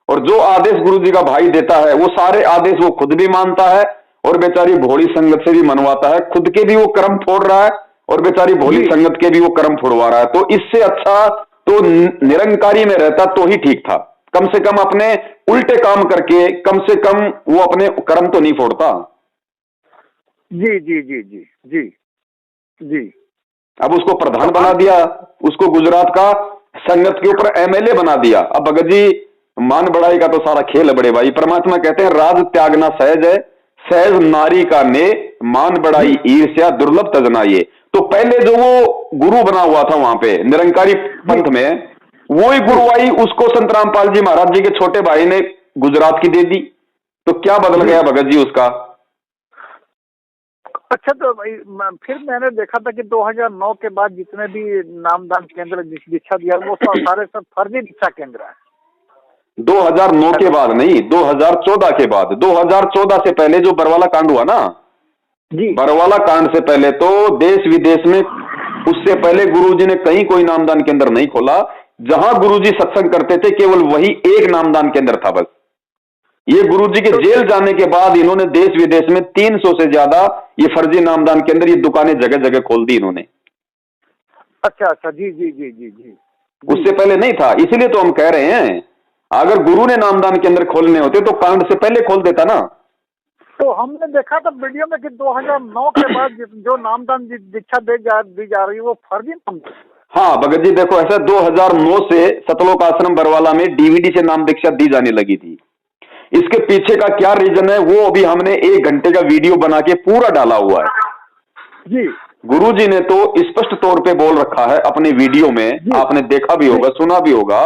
और जो आदेश गुरु जी का भाई देता है वो सारे आदेश वो खुद भी मानता है और बेचारी भोली संगत से भी मनवाता है, खुद के भी वो कर्म फोड़ रहा है और बेचारी भोली संगत के भी वो कर्म फोड़वा रहा है। तो इससे अच्छा तो निरंकारी में रहता तो ही ठीक था, कम से कम अपने उल्टे काम करके कम से कम वो अपने कर्म तो नहीं फोड़ता। जी जी जी जी जी जी, अब उसको प्रधान बना दिया, उसको गुजरात का संगत के ऊपर एमएलए बना दिया। अब भगत जी मान बढ़ाई का तो सारा खेल है बड़े भाई। परमात्मा कहते हैं राज त्यागना सहज है, सहज नारी का ने मान बढ़ाई ईर्ष्या दुर्लभ तजनाइए। तो पहले जो वो गुरु बना हुआ था वहां पे निरंकारी पंथ में, वो ही गुरु आई, उसको संत रामपाल जी महाराज जी के छोटे भाई ने गुजरात की दे दी। तो क्या बदल गया भगत जी उसका? अच्छा, तो फिर मैंने देखा था कि 2009 के बाद जितने भी नामदान केंद्र दीक्षा दिया वो सारे सब फर्जी दीक्षा केंद्र है। 2009 के बाद नहीं, 2014 के बाद। 2014 से पहले जो बरवाला कांड हुआ ना जी, बरवाला कांड से पहले तो देश विदेश में, उससे पहले गुरुजी ने कहीं कोई नामदान केंद्र नहीं खोला। जहां गुरुजी सत्संग करते थे केवल वही एक नामदान केंद्र था बस। ये गुरुजी के जेल जाने के बाद इन्होंने देश विदेश में 300 से ज्यादा ये फर्जी नामदान केंद्र, ये दुकानें जगह जगह खोल दी इन्होंने। अच्छा अच्छा, जी जी जी जी जी। उससे पहले नहीं था। इसलिए तो हम कह रहे हैं अगर गुरु ने नामदान केंद्र खोलने होते तो कांड से पहले खोल देता ना। तो हमने देखा था वीडियो में कि 2009 के बाद जो नामदान दीक्षा दी जा रही है वो फर्जी नाम। हाँ भगत जी देखो, ऐसा 2009 से सतलोक आश्रम बरवाला में डीवीडी से नाम दीक्षा दी जाने लगी थी। इसके पीछे का क्या रीजन है वो अभी हमने 1 घंटे का वीडियो बना के पूरा डाला हुआ है जी। गुरुजी ने तो स्पष्ट तौर पे बोल रखा है अपने वीडियो में, आपने देखा भी होगा, सुना भी होगा।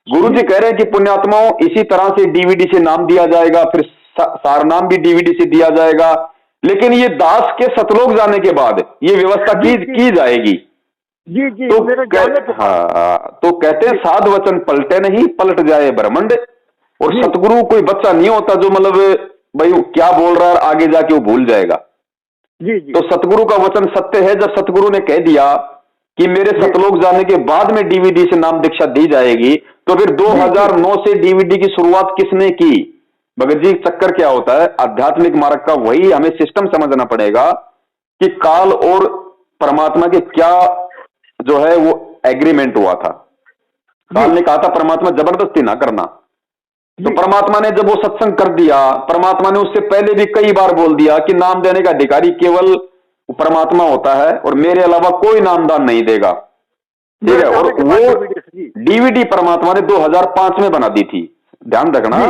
गुरुजी कह रहे हैं कि पुण्यात्माओं इसी तरह से डीवीडी से नाम दिया जाएगा, फिर सारनाम भी डीवीडी से दिया जाएगा, लेकिन ये दास के सतलोक जाने के बाद ये व्यवस्था की जाएगी। जी जी, तो तो कहते हैं साध वचन पलटे नहीं, पलट जाए ब्रह्मंड। और सतगुरु कोई बच्चा नहीं होता जो मतलब भाई क्या बोल रहा है आगे जाके वो भूल जाएगा। जी जी। तो सतगुरु का वचन सत्य है। जब सतगुरु ने कह दिया कि मेरे सतलोक जाने के बाद में डीवीडी से नाम दीक्षा दी जाएगी, तो फिर 2009 से डीवीडी की शुरुआत किसने की? भगत जी चक्कर क्या होता है आध्यात्मिक मार्ग का, वही हमें सिस्टम समझना पड़ेगा कि काल और परमात्मा के क्या जो है वो एग्रीमेंट हुआ था। काल ने कहा था परमात्मा जबरदस्ती ना करना, तो परमात्मा ने जब वो सत्संग कर दिया, परमात्मा ने उससे पहले भी कई बार बोल दिया कि नाम देने का अधिकारी केवल परमात्मा होता है और मेरे अलावा कोई नामदान नहीं देगा, ठीक है। और वो डीवीडी परमात्मा ने 2005 में बना दी थी, ध्यान रखना।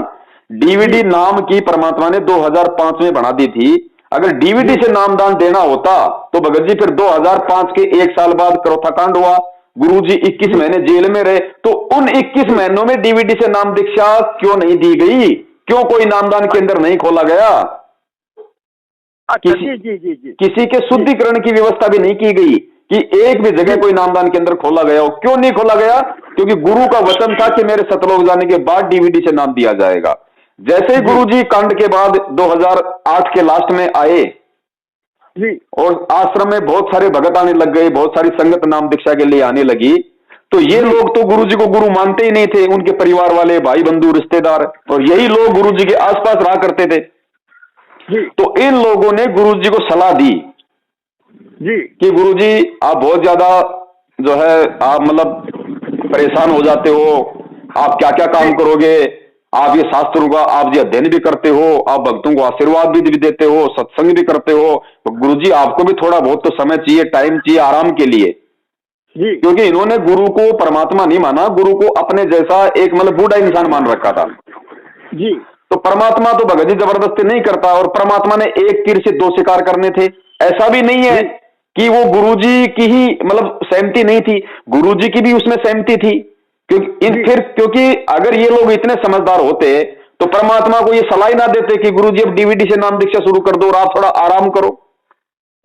डीवीडी नाम की परमात्मा ने 2005 में बना दी थी। अगर डीवीडी से नामदान देना होता तो भगत जी फिर 2005 के 1 साल बाद करोथा कांड हुआ, गुरुजी 21 महीने जेल में रहे, तो उन 21 महीनों में डीवीडी से नाम दीक्षा क्यों नहीं दी गई? क्यों कोई नामदान केंद्र नहीं खोला गया? किसी के शुद्धिकरण की व्यवस्था भी नहीं की गई कि एक भी जगह कोई नामदान केंद्र खोला गया हो। क्यों नहीं खोला गया? क्योंकि गुरु का वचन था कि मेरे सतलोक जाने के बाद डीवीडी से नाम दिया जाएगा। जैसे ही गुरुजी कांड के बाद 2008 के लास्ट में आए जी, और आश्रम में बहुत सारे भगत आने लग गए, बहुत सारी संगत नाम दीक्षा के लिए आने लगी, तो ये लोग तो गुरुजी को गुरु मानते ही नहीं थे, उनके परिवार वाले, भाई बंधु, रिश्तेदार, और यही लोग गुरुजी के आसपास रहा करते थे जी। तो इन लोगों ने गुरुजी को सलाह दी जी कि गुरुजी आप बहुत ज्यादा जो है आप मतलब परेशान हो जाते हो, आप क्या क्या काम करोगे, आप ये शास्त्रों का आप ये अध्ययन भी करते हो, आप भक्तों को आशीर्वाद भी देते हो, सत्संग भी करते हो, तो गुरुजी आपको भी थोड़ा बहुत तो समय चाहिए, टाइम चाहिए आराम के लिए जी। क्योंकि इन्होंने गुरु को परमात्मा नहीं माना, गुरु को अपने जैसा एक मतलब बूढ़ा इंसान मान रखा था जी। तो परमात्मा तो भगत जी जबरदस्ती नहीं करता, और परमात्मा ने एक तीर से 2 शिकार करने थे। ऐसा भी नहीं है कि वो गुरुजी की ही मतलब सहमति नहीं थी, गुरुजी की भी उसमें सहमति थी। क्योंकि अगर ये लोग इतने समझदार होते तो परमात्मा को ये सलाह ना देते कि गुरुजी अब डीवीडी से नाम दीक्षा शुरू कर दो और आप थोड़ा आराम करो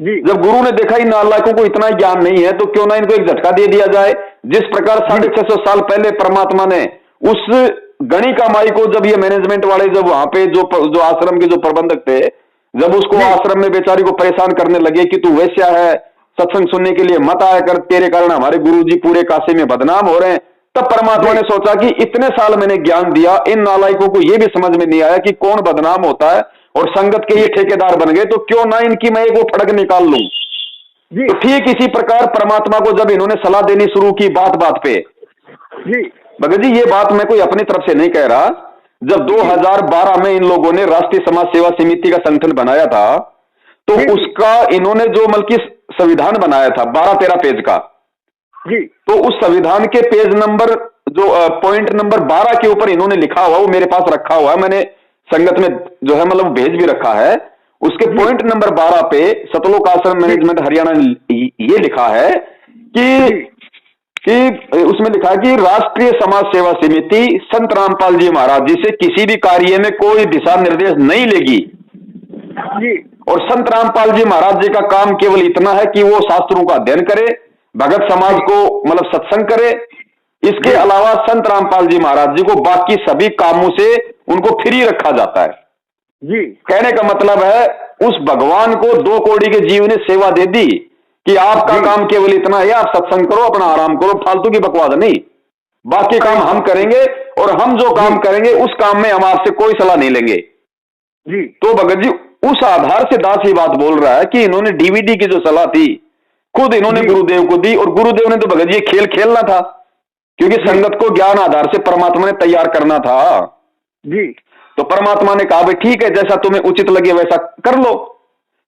जी। जब गुरु ने देखा इन नालायकों को इतना ज्ञान नहीं है तो क्यों ना इनको एक झटका दे दिया जाए। जिस प्रकार 650 साल पहले परमात्मा ने उस गणिका माई को, जब ये मैनेजमेंट वाले जब वहां पे जो आश्रम के जो प्रबंधक थे, जब उसको आश्रम में बेचारी को परेशान करने लगे कि तू वैश्या है, सत्संग सुनने के लिए मत आया कर, तेरे कारण हमारे गुरुजी पूरे काशी में बदनाम हो रहे हैं, तब परमात्मा ने सोचा कि इतने साल मैंने ज्ञान दिया, इन नालायकों को यह भी समझ में नहीं आया कि कौन बदनाम होता है, और संगत के ये ठेकेदार बन गए, तो क्यों ना इनकी मैं एक वो फड़क निकाल लूं जी। तो ठीक इसी प्रकार परमात्मा को जब इन्होंने सलाह देनी शुरू की बात बात पे जी, भगत जी ये बात मैं कोई अपनी तरफ से नहीं कह रहा, जब 2012 में इन लोगों ने राष्ट्रीय समाज सेवा समिति का संगठन बनाया था, तो उसका इन्होंने जो बल्कि संविधान बनाया था 12-13 पेज का जी, तो उस संविधान के पेज नंबर जो पॉइंट नंबर 12 के ऊपर इन्होंने लिखा हुआ, वो मेरे पास रखा हुआ है, मैंने संगत में जो है मतलब भेज भी रखा है। उसके पॉइंट नंबर 12 पे सतलोक आश्रम मैनेजमेंट हरियाणा ने ये लिखा है कि उसमें लिखा है कि राष्ट्रीय समाज सेवा समिति संत रामपाल जी महाराज जी से किसी भी कार्य में कोई दिशा निर्देश नहीं लेगी जी। और संत रामपाल जी महाराज जी का काम केवल इतना है कि वो शास्त्रों का अध्ययन करे, भगत समाज को मतलब सत्संग करे। इसके अलावा संत रामपाल जी महाराज जी को बाकी सभी कामों से उनको फ्री रखा जाता है जी। कहने का मतलब है उस भगवान को 2 कौड़ी के जीव ने सेवा दे दी कि आपका काम केवल इतना है, आप सत्संग करो, अपना आराम करो, फालतू की बकवास नहीं, बाकी काम हम करेंगे और हम जो काम करेंगे उस काम में हम आपसे कोई सलाह नहीं लेंगे जी। तो भगत जी उस आधार से दास ये बात बोल रहा है कि इन्होंने डीवीडी की जो सलाह थी खुद इन्होंने गुरुदेव को दी, और गुरुदेव ने तो भगत जी खेल खेलना था क्योंकि संगत को ज्ञान आधार से परमात्मा ने तैयार करना था जी। तो परमात्मा ने कहा भाई ठीक है, जैसा तुम्हें उचित लगे वैसा कर लो।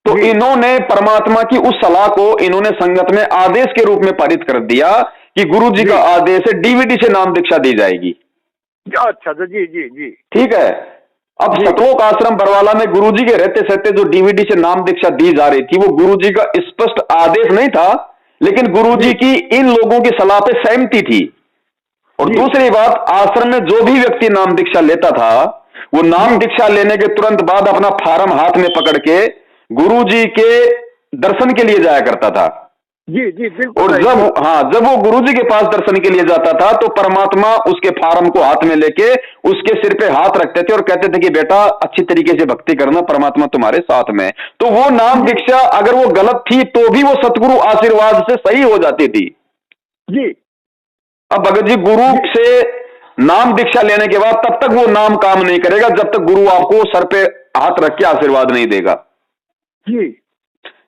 तो इन्होंने परमात्मा की उस सलाह को इन्होंने संगत में आदेश के रूप में पारित कर दिया कि गुरु जी का आदेश है डीवीडी से नाम दीक्षा दी जाएगी। अच्छा जी जी जी ठीक है। अब सतलोक आश्रम बरवाला में गुरुजी के रहते सहते जो डीवीडी से नाम दीक्षा दी जा रही थी वो गुरुजी का स्पष्ट आदेश नहीं था, लेकिन गुरुजी की इन लोगों की सलाह पे सहमति थी। और दूसरी बात, आश्रम में जो भी व्यक्ति नाम दीक्षा लेता था वो नाम दीक्षा लेने के तुरंत बाद अपना फार्म हाथ में पकड़ के गुरुजी के दर्शन के लिए जाया करता था। जी जी बिल्कुल। और जब वो गुरुजी के पास दर्शन के लिए जाता था तो परमात्मा उसके फार्म को हाथ में लेके उसके सिर पे हाथ रखते थे और कहते थे कि बेटा अच्छी तरीके से भक्ति करना, परमात्मा तुम्हारे साथ में। तो वो नाम दीक्षा अगर वो गलत थी तो भी वो सतगुरु आशीर्वाद से सही हो जाती थी जी। अब भगत जी गुरु से नाम दीक्षा लेने के बाद तब तक वो नाम काम नहीं करेगा जब तक गुरु आपको सर पे हाथ रख के आशीर्वाद नहीं देगा जी।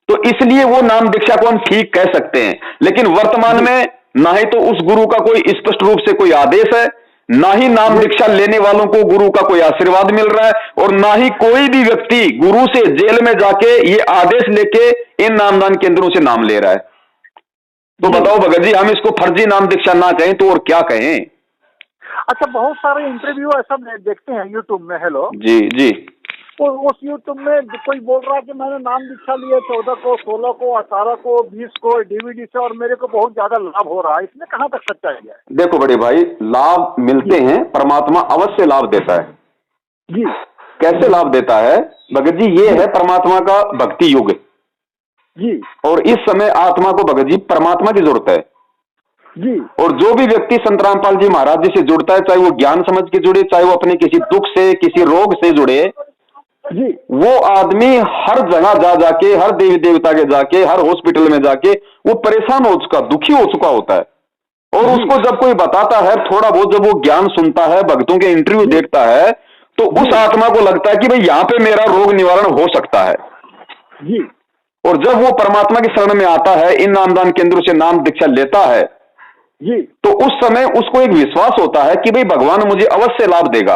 तो इसलिए वो नाम दीक्षा को हम ठीक कह सकते हैं, लेकिन वर्तमान में ना ही तो उस गुरु का कोई स्पष्ट रूप से कोई आदेश है, ना ही नाम दीक्षा लेने वालों को गुरु का कोई आशीर्वाद मिल रहा है, और ना ही कोई भी व्यक्ति गुरु से जेल में जाके ये आदेश लेके इन नामदान केंद्रों से नाम ले रहा है। तो बताओ भगत जी, हम इसको फर्जी नाम दीक्षा ना कहें तो और क्या कहें? अच्छा, बहुत सारे इंटरव्यू ऐसा देखते हैं यूट्यूब में। हेलो जी जी। तो उस यूट्यूब में कोई बोल रहा है कि मैंने नाम दीक्षा लिया 14 को, 16 को, 18 को, 20 को डीवीडी से और मेरे को बहुत ज्यादा लाभ हो रहा है, इसमें कहाँ तक सच्चाई है? देखो बड़े भाई, लाभ मिलते हैं, परमात्मा अवश्य लाभ देता है जी। कैसे लाभ देता है भगत जी? ये है परमात्मा का भक्ति युग जी। और इस समय आत्मा को भगत जी परमात्मा की जरूरत है जी। और जो भी व्यक्ति संत रामपाल जी महाराज जी से जुड़ता है, चाहे वो ज्ञान समझ के जुड़े, चाहे वो अपने किसी दुख से किसी रोग से जुड़े, जी, वो आदमी हर जगह जा जाके, हर देवी देवता के जाके, हर हॉस्पिटल में जाके वो परेशान हो चुका, दुखी हो चुका होता है। और उसको जब कोई बताता है, थोड़ा बहुत जब वो ज्ञान सुनता है, भक्तों के इंटरव्यू देखता है, तो उस आत्मा को लगता है कि भाई यहाँ पे मेरा रोग निवारण हो सकता है जी। और जब वो परमात्मा की शरण में आता है, इन नामदान केंद्रों से नाम दीक्षा लेता है जी, तो उस समय उसको एक विश्वास होता है कि भाई भगवान मुझे अवश्य लाभ देगा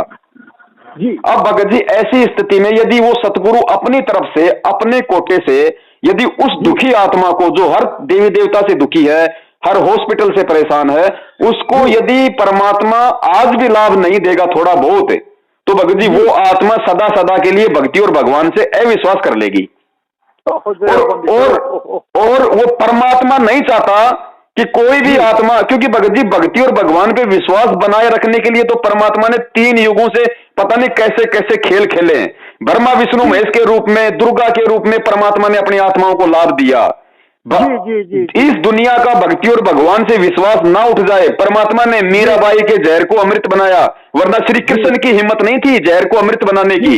जी। अब भगत जी ऐसी स्थिति में यदि वो सतगुरु अपनी तरफ से, अपने कोटे से, यदि उस दुखी आत्मा को, जो हर देवी देवता से दुखी है, हर हॉस्पिटल से परेशान है, उसको यदि परमात्मा आज भी लाभ नहीं देगा थोड़ा बहुत, तो भगत जी वो आत्मा सदा सदा के लिए भक्ति और भगवान से अविश्वास कर लेगी। और वो परमात्मा नहीं चाहता कि कोई भी आत्मा, क्योंकि भगत जी भक्ति और भगवान पे विश्वास बनाए रखने के लिए तो परमात्मा ने 3 युगों से पता नहीं कैसे कैसे खेल खेले हैं। ब्रह्मा विष्णु महेश के रूप में, दुर्गा के रूप में परमात्मा ने अपनी आत्माओं को लाभ दिया। जी, जी, जी। इस दुनिया का भक्ति और भगवान से विश्वास ना उठ जाए, परमात्मा ने मीराबाई के जहर को अमृत बनाया, वरना श्री कृष्ण की हिम्मत नहीं थी जहर को अमृत बनाने की,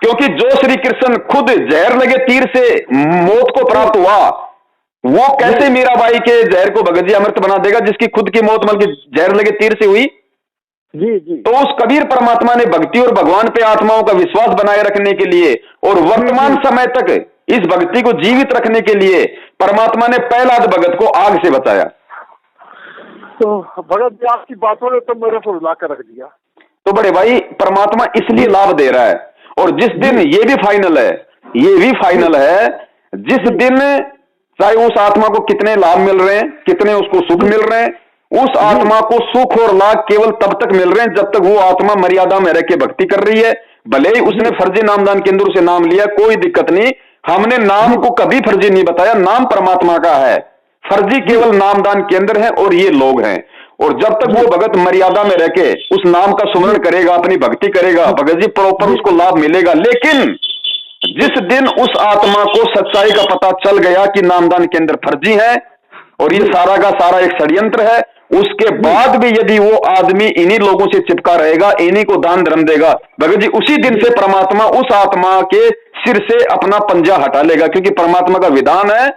क्योंकि जो श्री कृष्ण खुद जहर लगे तीर से मौत को प्राप्त हुआ, वो कैसे मीराबाई के जहर को भगत जी अमृत बना देगा जिसकी खुद की मौत बल्कि जहर लगे तीर से हुई? जी जी। तो उस कबीर परमात्मा ने भक्ति और भगवान पे आत्माओं का विश्वास बनाए रखने के लिए और वर्तमान समय तक इस भक्ति को जीवित रखने के लिए परमात्मा ने पहला भगत को आग से बचाया। तो भगत जी आपकी बातों ने तो मेरे को रुला कर रख दिया। तो बड़े भाई, परमात्मा इसलिए लाभ दे रहा है, और जिस दिन ये भी फाइनल है, जिस दिन चाहे उस आत्मा को कितने लाभ मिल रहे हैं, कितने उसको सुख मिल रहे हैं, उस आत्मा को सुख और लाभ केवल तब तक मिल रहे हैं जब तक वो आत्मा मर्यादा में रह के भक्ति कर रही है, भले ही उसने फर्जी नामदान केंद्र से नाम लिया, कोई दिक्कत नहीं, हमने नाम को कभी फर्जी नहीं बताया, नाम परमात्मा का है, फर्जी केवल नामदान केंद्र है और ये लोग हैं। और जब तक वो भगत मर्यादा में रह के उस नाम का सुमरण करेगा, अपनी भक्ति करेगा, भगत जी प्रॉपर उसको लाभ मिलेगा। लेकिन जिस दिन उस आत्मा को सच्चाई का पता चल गया कि नामदान केंद्र फर्जी है और ये सारा का सारा एक षड्यंत्र है, उसके बाद भी यदि वो आदमी इन्हीं लोगों से चिपका रहेगा, इन्हीं को दान धर्म देगा, भगत जी उसी दिन से परमात्मा उस आत्मा के सिर से अपना पंजा हटा लेगा। क्योंकि परमात्मा का विधान है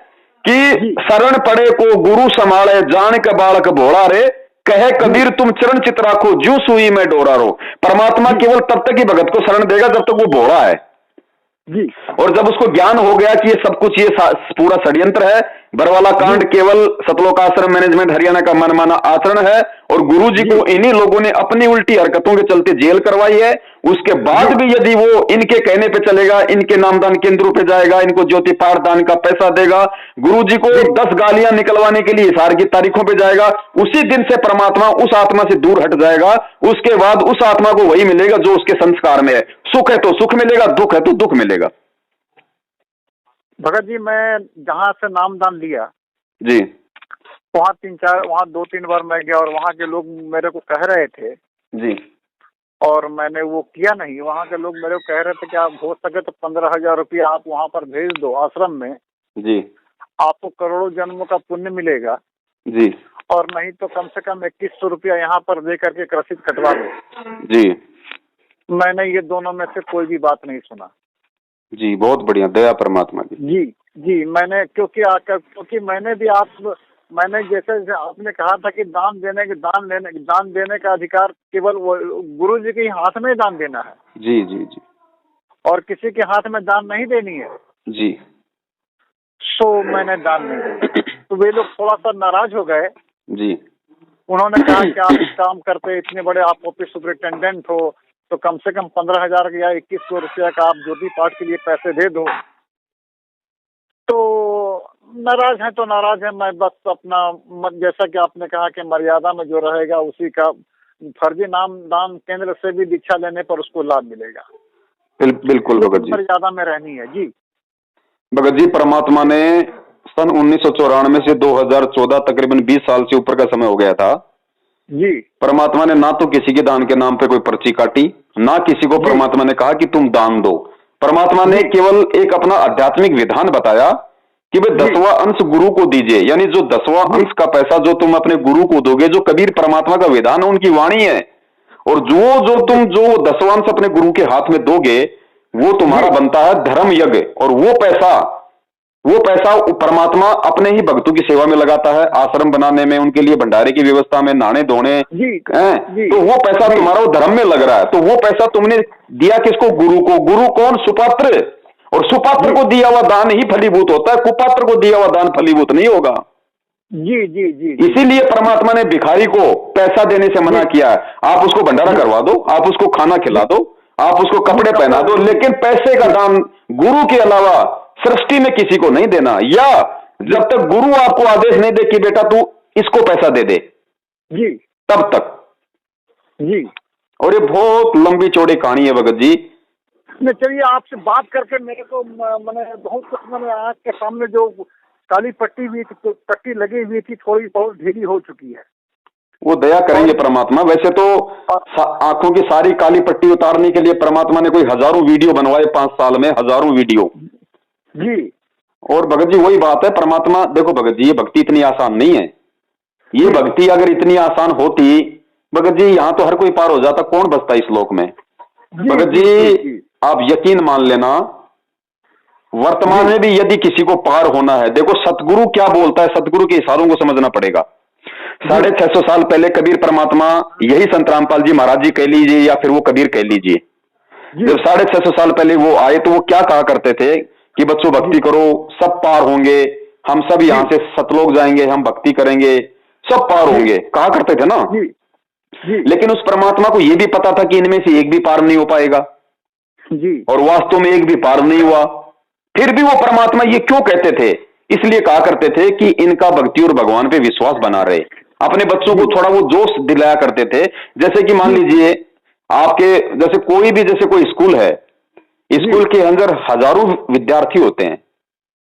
कि शरण पड़े को गुरु संभाले, जान के बालक भोला रे, कहे कबीर तुम चरण चित राखो, जू सुई में डोरा रो। परमात्मा केवल तब तक ही भगत को शरण देगा जब तक वो भोला है जी। और जब उसको ज्ञान हो गया कि ये सब कुछ, ये पूरा षड्यंत्र है, बरवाला कांड केवल सतलोक आश्रम मैनेजमेंट हरियाणा का मनमाना आचरण है और गुरुजी को इन्हीं लोगों ने अपनी उल्टी हरकतों के चलते जेल करवाई है, उसके बाद भी यदि वो इनके कहने पे चलेगा, इनके नामदान केंद्रों पे जाएगा, इनको ज्योति पाठ दान का पैसा देगा, गुरुजी को 10 गालियां निकलवाने के लिए हिसार की तारीखों पे जाएगा, उसी दिन से परमात्मा उस आत्मा से दूर हट जाएगा। उसके बाद उस आत्मा को वही मिलेगा जो उसके संस्कार में है। सुख है तो सुख मिलेगा, दुख है तो दुख मिलेगा। भगत जी मैं जहां से नामदान लिया जी, वहाँ 2-3 बार मैं गया और वहाँ के लोग मेरे को कह रहे थे जी, और मैंने वो किया नहीं। वहाँ के लोग मेरे को कह रहे थे कि आप हो सके तो 15,000 रुपया आप वहाँ पर भेज दो आश्रम में, जी, आपको करोड़ों जन्मों का पुण्य मिलेगा जी, और नहीं तो कम से कम 2100 रुपया यहाँ पर दे करके रसीद कटवा दो जी। मैंने ये दोनों में से कोई भी बात नहीं सुना जी, बहुत बढ़िया, दया परमात्मा की। जी जी। मैंने क्योंकि मैंने जैसे आपने कहा था कि दान देने का अधिकार केवल गुरु जी के हाथ में दान देना है। जी, जी, जी। और किसी के हाथ में दान नहीं देनी है जी। सो मैंने दान नहीं दिया। तो वे लोग थोड़ा सा नाराज हो गए जी। उन्होंने कहा कि आप इस काम करते, इतने बड़े आप ऑफिस सुपरिटेंडेंट हो, तो कम से कम 15,000 या 2100 रुपया का आप ज्योति पाठ के लिए पैसे दे दो। तो नाराज है तो नाराज है, मैं बस अपना जैसा कि आपने कहा कि मर्यादा में जो रहेगा उसी का, फर्जी नाम दान केंद्र से भी दीक्षा लेने पर उसको लाभ मिलेगा। बिल्कुल भगत जी, मर्यादा में रहनी है जी। भगत जी परमात्मा ने सन 1994 से 2014 तकरीबन 20 साल से ऊपर का समय हो गया था जी। परमात्मा ने ना तो किसी के दान के नाम पे कोई पर्ची काटी, ना किसी को परमात्मा ने कहा कि तुम दान दो। परमात्मा ने केवल एक अपना आध्यात्मिक विधान बताया कि भाई 10वां अंश गुरु को दीजिए, यानी जो 10वां अंश का पैसा जो तुम अपने गुरु को दोगे, जो कबीर परमात्मा का विधान है, उनकी वाणी है, और तुम जो 10वां अंश अपने गुरु के हाथ में दोगे वो तुम्हारा बनता है धर्म यज्ञ। और वो पैसा परमात्मा अपने ही भक्तों की सेवा में लगाता है, आश्रम बनाने में, उनके लिए भंडारे की व्यवस्था में, नहाने धोने, तो वो पैसा तुम्हारा वो धर्म में लग रहा है। तो वो पैसा तुमने दिया किसको? गुरु को। गुरु कौन? सुपात्र। और सुपात्र को दिया हुआ दान ही फलीभूत होता है, कुपात्र को दिया हुआ दान फलीभूत नहीं होगा। जी जी जी। इसीलिए परमात्मा ने भिखारी को पैसा देने से मना किया है। आप उसको भंडारा करवा दो, आप उसको खाना खिला दो, आप उसको कपड़े पहना दो, लेकिन पैसे का दान गुरु के अलावा सृष्टि में किसी को नहीं देना। या जब तक गुरु आपको आदेश नहीं दे कि बेटा तू इसको पैसा दे दे जी, तब तक जी। और ये बहुत लंबी चौड़ी कहानी है भगत जी। चलिए आपसे बात करके मेरे को मैंने बहुत कुछ, मैंने आँख के सामने जो काली पट्टी हुई थी, तो पट्टी लगी हुई थी, थोड़ी बहुत ढीली हो चुकी है। वो दया करेंगे परमात्मा। वैसे तो आंखों की सारी काली पट्टी उतारने के लिए परमात्मा ने कोई हजारों वीडियो बनवाए, 5 साल में हजारों वीडियो जी। और भगत जी वही बात है, परमात्मा देखो भगत जी, ये भक्ति इतनी आसान नहीं है। ये भक्ति अगर इतनी आसान होती भगत जी, यहाँ तो हर कोई पार हो जाता, कौन बचता इस लोक में। भगत जी आप यकीन मान लेना, वर्तमान में भी यदि किसी को पार होना है, देखो सतगुरु क्या बोलता है, सतगुरु के इशारों को समझना पड़ेगा। 650 साल पहले कबीर परमात्मा, यही संत रामपाल जी महाराज जी कह लीजिए या फिर वो कबीर कह लीजिए, जब 650 साल पहले वो आए तो वो क्या कहा करते थे कि बच्चों भक्ति करो, सब पार होंगे, हम सब यहाँ से सतलोक जाएंगे, हम भक्ति करेंगे, सब पार होंगे, कहा करते थे ना। लेकिन उस परमात्मा को यह भी पता था कि इनमें से एक भी पार नहीं हो पाएगा जी। और वास्तव में एक भी पार नहीं हुआ। फिर भी वो परमात्मा ये क्यों कहते थे? इसलिए कहा करते थे कि इनका भक्ति और भगवान पे विश्वास बना रहे। अपने बच्चों को थोड़ा वो जोश दिलाया करते थे। जैसे कि मान लीजिए आपके जैसे कोई भी, जैसे कोई स्कूल है, स्कूल के अंदर हजारों विद्यार्थी होते हैं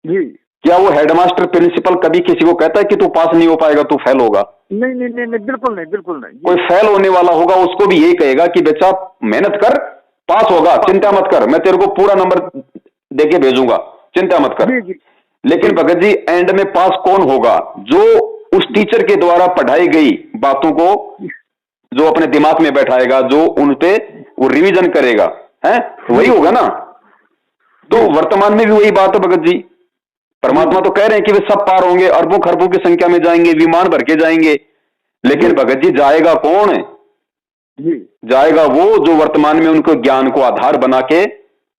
जी। क्या वो हेडमास्टर प्रिंसिपल कभी किसी को कहता है कि तू पास नहीं हो पाएगा, तू फेल होगा? नहीं नहीं नहीं नहीं, बिल्कुल नहीं, बिल्कुल नहीं। कोई फेल होने वाला होगा उसको भी यही कहेगा कि बच्चा मेहनत कर, पास होगा, चिंता मत कर, मैं तेरे को पूरा नंबर देके भेजूंगा, चिंता मत कर। जी जी। लेकिन भगत जी एंड में पास कौन होगा? जो उस टीचर के द्वारा पढ़ाई गई बातों को जो अपने दिमाग में बैठाएगा, जो उन पे वो रिवीजन करेगा, है वही होगा ना। तो वर्तमान में भी वही बात है भगत जी। परमात्मा तो कह रहे हैं कि वे सब पार होंगे, अरबों खरबों की संख्या में जाएंगे, विमान भर के जाएंगे, लेकिन भगत जी जाएगा कौन? जाएगा वो जो वर्तमान में उनको ज्ञान को आधार बना के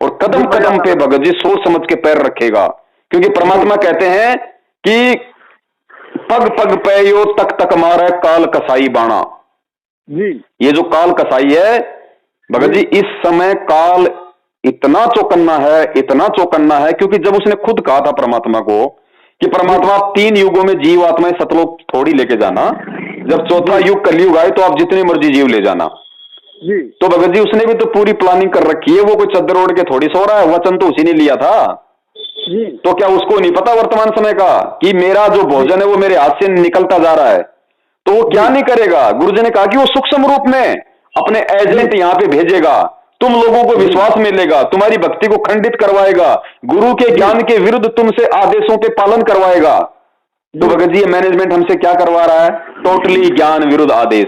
और कदम कदम पे भगत जी सोच समझ के पैर रखेगा। क्योंकि परमात्मा कहते हैं कि पग पग पे यो तक तक मारे काल कसाई बाणा। ये जो काल कसाई है भगत जी, इस समय काल इतना चौकन्ना है, इतना चौकन्ना है, क्योंकि जब उसने खुद कहा था परमात्मा को कि परमात्मा 3 युगों में जीव आत्माएं सतलोक थोड़ी लेके जाना, जब चौथा युग कलयुग आए तो आप जितने मर्जी जीव ले जाना। तो भगत जी उसने भी तो पूरी प्लानिंग कर रखी है, वो कोई चद्दर ओढ़ के थोड़ी सो रहा है, वचन तो उसी ने लिया था। तो क्या उसको नहीं पता वर्तमान समय का कि मेरा जो भोजन है वो मेरे हाथ से निकलता जा रहा है? तो वो क्या नहीं करेगा? गुरुजी ने कहा कि वो सूक्ष्म रूप में अपने एजेंट यहां पे भेजेगा, तुम लोगों को विश्वास मिलेगा, तुम्हारी भक्ति को खंडित करवाएगा, गुरु के ज्ञान के विरुद्ध तुमसे आदेशों पे पालन करवाएगा। तो भगत जी ये मैनेजमेंट हमसे क्या करवा रहा है? टोटली ज्ञान विरुद्ध आदेश।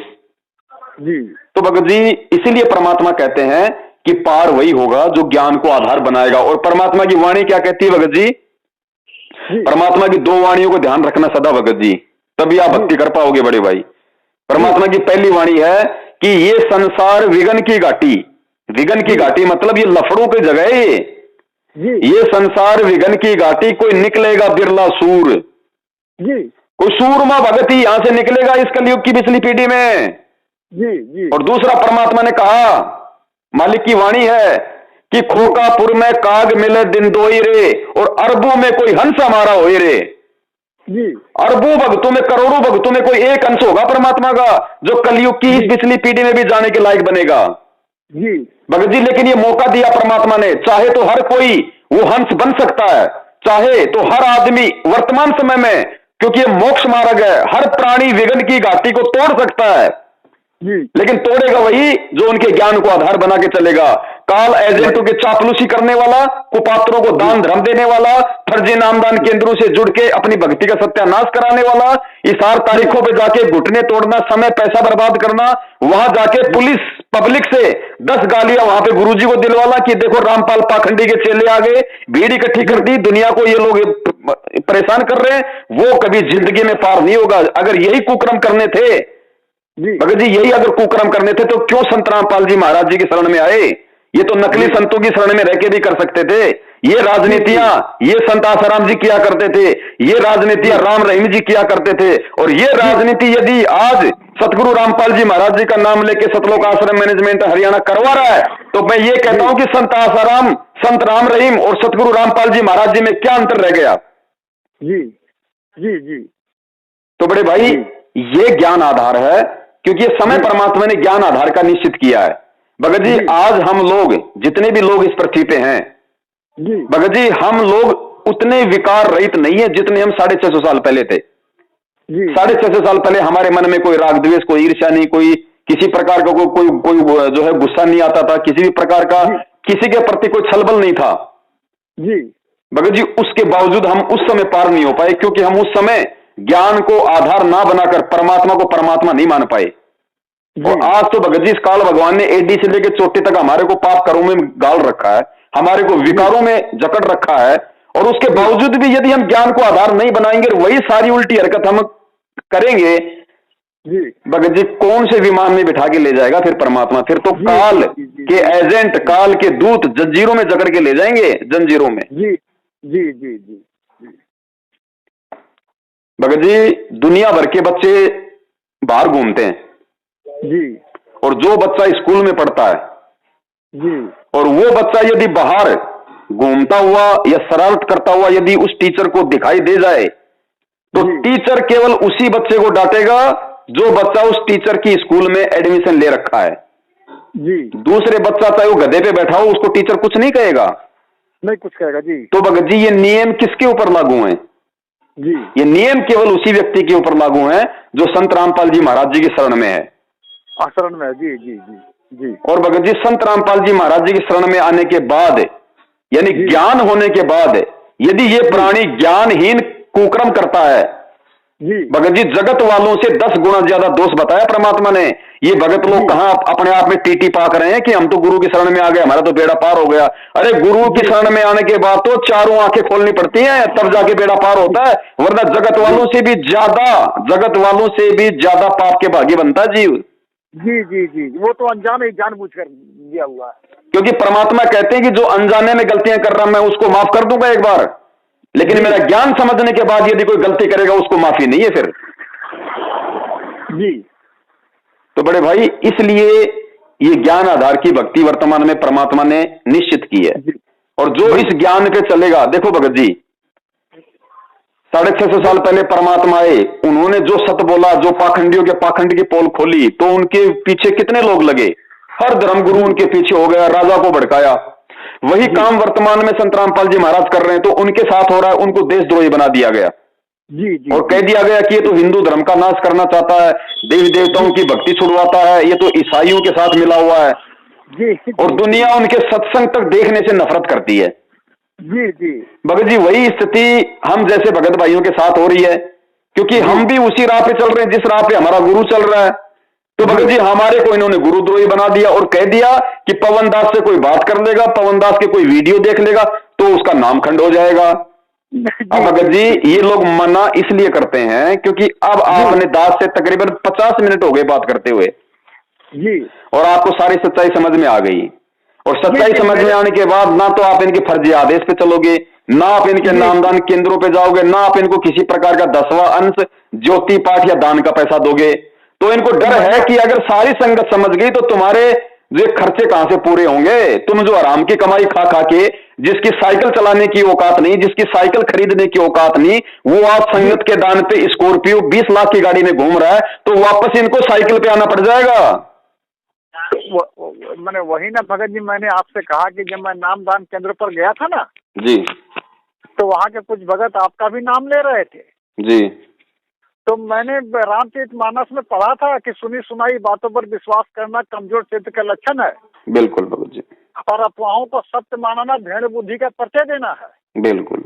तो भगत जी इसीलिए परमात्मा कहते हैं कि पार वही होगा जो ज्ञान को आधार बनाएगा। और परमात्मा की वाणी क्या कहती है भगत जी? परमात्मा की 2 वाणियों को ध्यान रखना सदा भगत जी, तभी आप भक्ति कर पाओगे बड़े भाई। परमात्मा की पहली वाणी है कि ये संसार विघन की घाटी, विघन की घाटी मतलब ये लफड़ों की जगह है। ये संसार विघन की घाटी, कोई निकलेगा बिरला सूर, कोई सूरमा भगत ही यहां से निकलेगा इस कलयुग की पिछली पीढ़ी में। और दूसरा परमात्मा ने कहा, मालिक की वाणी है कि खोकापुर में काग मिले दिन दोई रे, और अरबों में कोई हंस हमारा होए रे। अरबों भक्तों में, करोड़ों भक्तों में कोई एक अंश होगा परमात्मा का जो कलयुग की इस पिछली पीढ़ी में भी जाने के लायक बनेगा भगत जी। लेकिन ये मौका दिया परमात्मा ने, चाहे तो हर कोई वो हंस बन सकता है, चाहे तो हर आदमी वर्तमान समय में, क्योंकि ये मोक्ष मार्ग है, हर प्राणी विघन की घाटी को तोड़ सकता है, लेकिन तोड़ेगा वही जो उनके ज्ञान को आधार बना के चलेगा। काल एजेंटों के चापलूसी करने वाला, कुपात्रों को दान धर्म देने वाला, फर्जी नामदान केंद्रों से जुड़ के अपनी भक्ति का सत्यानाश कराने वाला, इशार तारीखों पे जाके घुटने तोड़ना, समय पैसा बर्बाद करना, वहां जाके पुलिस पब्लिक से 10 गालियां वहां पे गुरुजी को दिलवाला कि देखो रामपाल पाखंडी के चेले आ गए, भीड़ इकट्ठी कर दी, दुनिया को ये लोग परेशान कर रहे हैं, वो कभी जिंदगी में पार नहीं होगा। अगर यही कुकर्म करने थे भगत जी, यही अगर कुकर्म करने थे तो क्यों संत रामपाल जी महाराज जी की शरण में आए? ये तो नकली संतों की शरण में रह के भी कर सकते थे। ये राजनीतियां ये संत आसाराम जी किया करते थे, ये राजनीतियां राम रहीम जी किया करते थे, और ये राजनीति यदि आज सतगुरु रामपाल जी महाराज जी का नाम लेके सतलोक आश्रम मैनेजमेंट हरियाणा करवा रहा है, तो मैं ये कहता हूं कि संत आसाराम, संत राम रहीम और सतगुरु रामपाल जी महाराज जी में क्या अंतर रह गया? जी। तो बड़े भाई ये ज्ञान आधार है, क्योंकि ये समय परमात्मा ने ज्ञान आधार का निश्चित किया है। भगत जी आज हम लोग जितने भी लोग इस पृथ्वी पे हैं भगत जी, हम लोग उतने विकार रहित नहीं है जितने हम 650 साल पहले थे। 650 साल पहले हमारे मन में कोई राग द्वेष, कोई ईर्ष्या नहीं, कोई किसी प्रकार का कोई जो है गुस्सा नहीं आता था, किसी भी प्रकार का किसी के प्रति कोई छलबल नहीं था भगत जी। उसके बावजूद हम उस समय पार नहीं हो पाए, क्योंकि हम उस समय ज्ञान को आधार ना बनाकर परमात्मा को परमात्मा नहीं मान पाए। और आज तो भगत जी इस काल भगवान ने एडी से लेकर चोटी तक हमारे को पाप कर्मों में गाल रखा है, हमारे को विकारों में जकड़ रखा है, और उसके बावजूद भी यदि हम ज्ञान को आधार नहीं बनाएंगे, वही सारी उल्टी हरकत हम करेंगे भगत जी, कौन से विमान में बिठा के ले जाएगा फिर परमात्मा? फिर तो काल के एजेंट, काल के दूत जंजीरों में जकड़ के ले जाएंगे, जंजीरों में। जी भगत जी, दुनिया भर के बच्चे बाहर घूमते हैं और जो बच्चा स्कूल में पढ़ता है और वो बच्चा यदि बाहर घूमता हुआ या शरारत करता हुआ यदि उस टीचर को दिखाई दे जाए, तो टीचर केवल उसी बच्चे को डांटेगा जो बच्चा उस टीचर की स्कूल में एडमिशन ले रखा है। जी। दूसरे बच्चा चाहे वो गधे पे बैठा हो, उसको टीचर कुछ नहीं कहेगा, नहीं कुछ कहेगा जी। तो भगत जी ये नियम किसके ऊपर लागू हैं? जी। ये नियम केवल उसी व्यक्ति के ऊपर लागू हैं जो संत रामपाल जी महाराज जी की शरण में है। शरण में है, जी जी जी जी। और भगत जी संत रामपाल जी महाराज जी की शरण में आने के बाद, यानी ज्ञान होने के बाद, यदि ये प्राणी ज्ञानहीन कुकर्म करता है, जी भगत जी जगत वालों से 10 गुना ज्यादा दोष बताया परमात्मा ने। ये भगत लोग कहां अपने आप में टीटी पाक रहे हैं कि हम तो गुरु की शरण में आ गए, हमारा तो बेड़ा पार हो गया। अरे गुरु की शरण में आने के बाद तो चारों आंखें खोलनी पड़ती हैं, तब जाके बेड़ा पार होता है, वरना जगत वालों से भी ज्यादा पाप के भागी बनता है जीव। जी जी जी, वो तो अनजान ही जानबूझ कर दिया हुआ है। क्योंकि परमात्मा कहते हैं कि जो अनजाने में गलतियां कर रहा मैं उसको माफ कर दूंगा एक बार, लेकिन मेरा ज्ञान समझने के बाद यदि कोई गलती करेगा उसको माफी नहीं है फिर। जी। तो बड़े भाई इसलिए ये ज्ञान आधार की भक्ति वर्तमान में परमात्मा ने निश्चित की है। और जो इस ज्ञान पे चलेगा, देखो भगत जी 650 साल पहले परमात्मा आए, उन्होंने जो सत बोला, जो पाखंडियों के पाखंड की पोल खोली, तो उनके पीछे कितने लोग लगे, हर धर्मगुरु उनके पीछे हो गया, राजा को भड़काया। वही काम वर्तमान में संत रामपाल जी महाराज कर रहे हैं, तो उनके साथ हो रहा है, उनको देशद्रोही बना दिया गया। जी जी। और कह दिया गया कि ये तो हिंदू धर्म का नाश करना चाहता है, देवी देवताओं की भक्ति छुड़वाता है, ये तो ईसाइयों के साथ मिला हुआ है। जी। और दुनिया उनके सत्संग तक देखने से नफरत करती है। जी जी। भगत जी वही स्थिति हम जैसे भगत भाइयों के साथ हो रही है, क्योंकि हम भी उसी राह पे चल रहे हैं जिस राह पे हमारा गुरु चल रहा है। तो भगत जी हमारे को इन्होंने गुरुद्रोही बना दिया और कह दिया कि पवन दास से कोई बात कर लेगा, पवन दास के कोई वीडियो देख लेगा तो उसका नाम खंड हो जाएगा। अब भगत जी ये लोग मना इसलिए करते हैं क्योंकि अब आपने दास से तकरीबन 50 मिनट हो गए बात करते हुए जी, और आपको सारी सच्चाई समझ में आ गई। और सच्चाई समझ में आने के बाद ना तो आप इनके फर्जी आदेश पे चलोगे, ना आप इनके नामदान केंद्रों पे जाओगे, ना आप इनको किसी प्रकार का 10वां अंश ज्योति पाठ या दान का पैसा दोगे। तो इनको डर है कि अगर सारी संगत समझ गई तो तुम्हारे जो खर्चे कहां से पूरे होंगे। तुम जो आराम की कमाई खा खा के, जिसकी साइकिल चलाने की औकात नहीं, जिसकी साइकिल खरीदने की औकात नहीं, वो आज संगत के दान पे स्कॉर्पियो 20 लाख की गाड़ी में घूम रहा है, तो वापस इनको साइकिल पे आना पड़ जाएगा। मैंने वही ना भगत जी, मैंने आपसे कहा कि जब मैं नामदान केंद्र पर गया था ना जी, तो वहाँ के कुछ भगत आपका भी नाम ले रहे थे जी। तो मैंने रामचरितमानस में पढ़ा था कि सुनी सुनाई बातों पर विश्वास करना कमजोर चित्त का लक्षण है। बिल्कुल भगत जी। और अफवाहों को सत्य मानना भेड़ बुद्धि का परिचय देना है। बिल्कुल।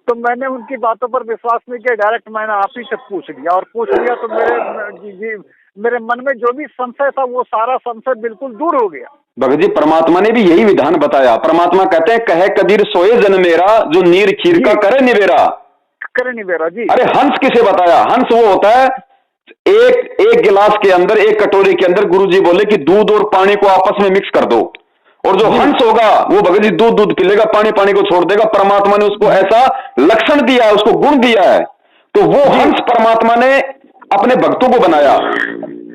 तो मैंने उनकी बातों पर विश्वास नहीं किया, डायरेक्ट मैंने आप ही से पूछ लिया, और पूछ लिया तो मेरे मन में जो भी संशय था वो सारा संशय बिल्कुल दूर हो गया। भगत जी परमात्मा ने भी यही विधान बताया। परमात्मा कहते हैं कहे कबीर सोए जन मेरा, जो नीर खीर का करे निवेरा। करे निवेरा जी। अरे हंस किसे बताया? हंस वो होता है एक गिलास के अंदर, एक कटोरी के अंदर गुरुजी बोले कि दूध और पानी को आपस में मिक्स कर दो, और जो हंस होगा वो भगत जी दूध पी लेगा, पानी को छोड़ देगा। परमात्मा ने उसको ऐसा लक्षण दिया है, उसको गुण दिया है। तो वो हंस परमात्मा ने अपने भक्तों को बनाया।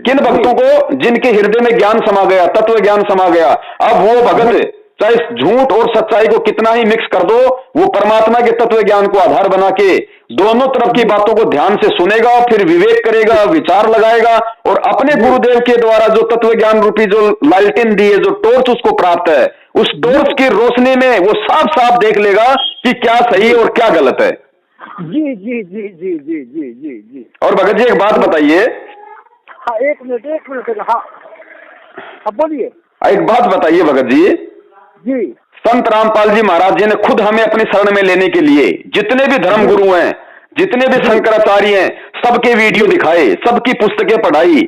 किन भक्तों को? जिनके हृदय में ज्ञान समा गया, तत्व ज्ञान समा गया। अब वो भगत चाहे झूठ और सच्चाई को कितना ही मिक्स कर दो, वो परमात्मा के तत्व ज्ञान को आधार बना के दोनों तरफ की बातों को ध्यान से सुनेगा, फिर विवेक करेगा, विचार लगाएगा, और अपने गुरुदेव के द्वारा जो तत्व ज्ञान रूपी जो लालटेन दी है, जो टॉर्च उसको प्राप्त है, उस टॉर्च की रोशनी में वो साफ साफ देख लेगा कि क्या सही और क्या गलत है। जी जी जी जी जी जी जी जी। और भगत जी एक बात बताइए। हाँ एक मिनट। हाँ बोलिए। एक बात बताइए भगत जी। जी। संत रामपाल जी महाराज जी ने खुद हमें अपनी शरण में लेने के लिए जितने भी धर्म गुरु हैं, जितने भी शंकराचार्य हैं, सबके वीडियो दिखाए, सबकी पुस्तकें पढ़ाई।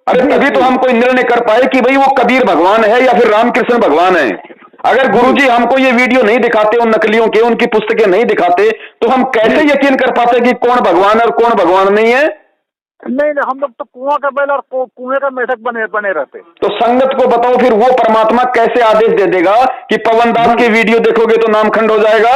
अरे तभी तो हम कोई निर्णय कर पाए कि भाई वो कबीर भगवान है या फिर रामकृष्ण भगवान है। अगर गुरुजी हमको ये वीडियो नहीं दिखाते, उन नकलियों के, उनकी पुस्तकें नहीं दिखाते, तो हम कैसे यकीन कर पाते कि कौन भगवान है और कौन भगवान नहीं है? नहीं, हम लोग तो कुआं का बैल और कुएं का मेढक बने रहते। तो संगत को बताओ फिर वो परमात्मा कैसे आदेश दे देगा कि पवन दास के वीडियो देखोगे तो नामखंड हो जाएगा,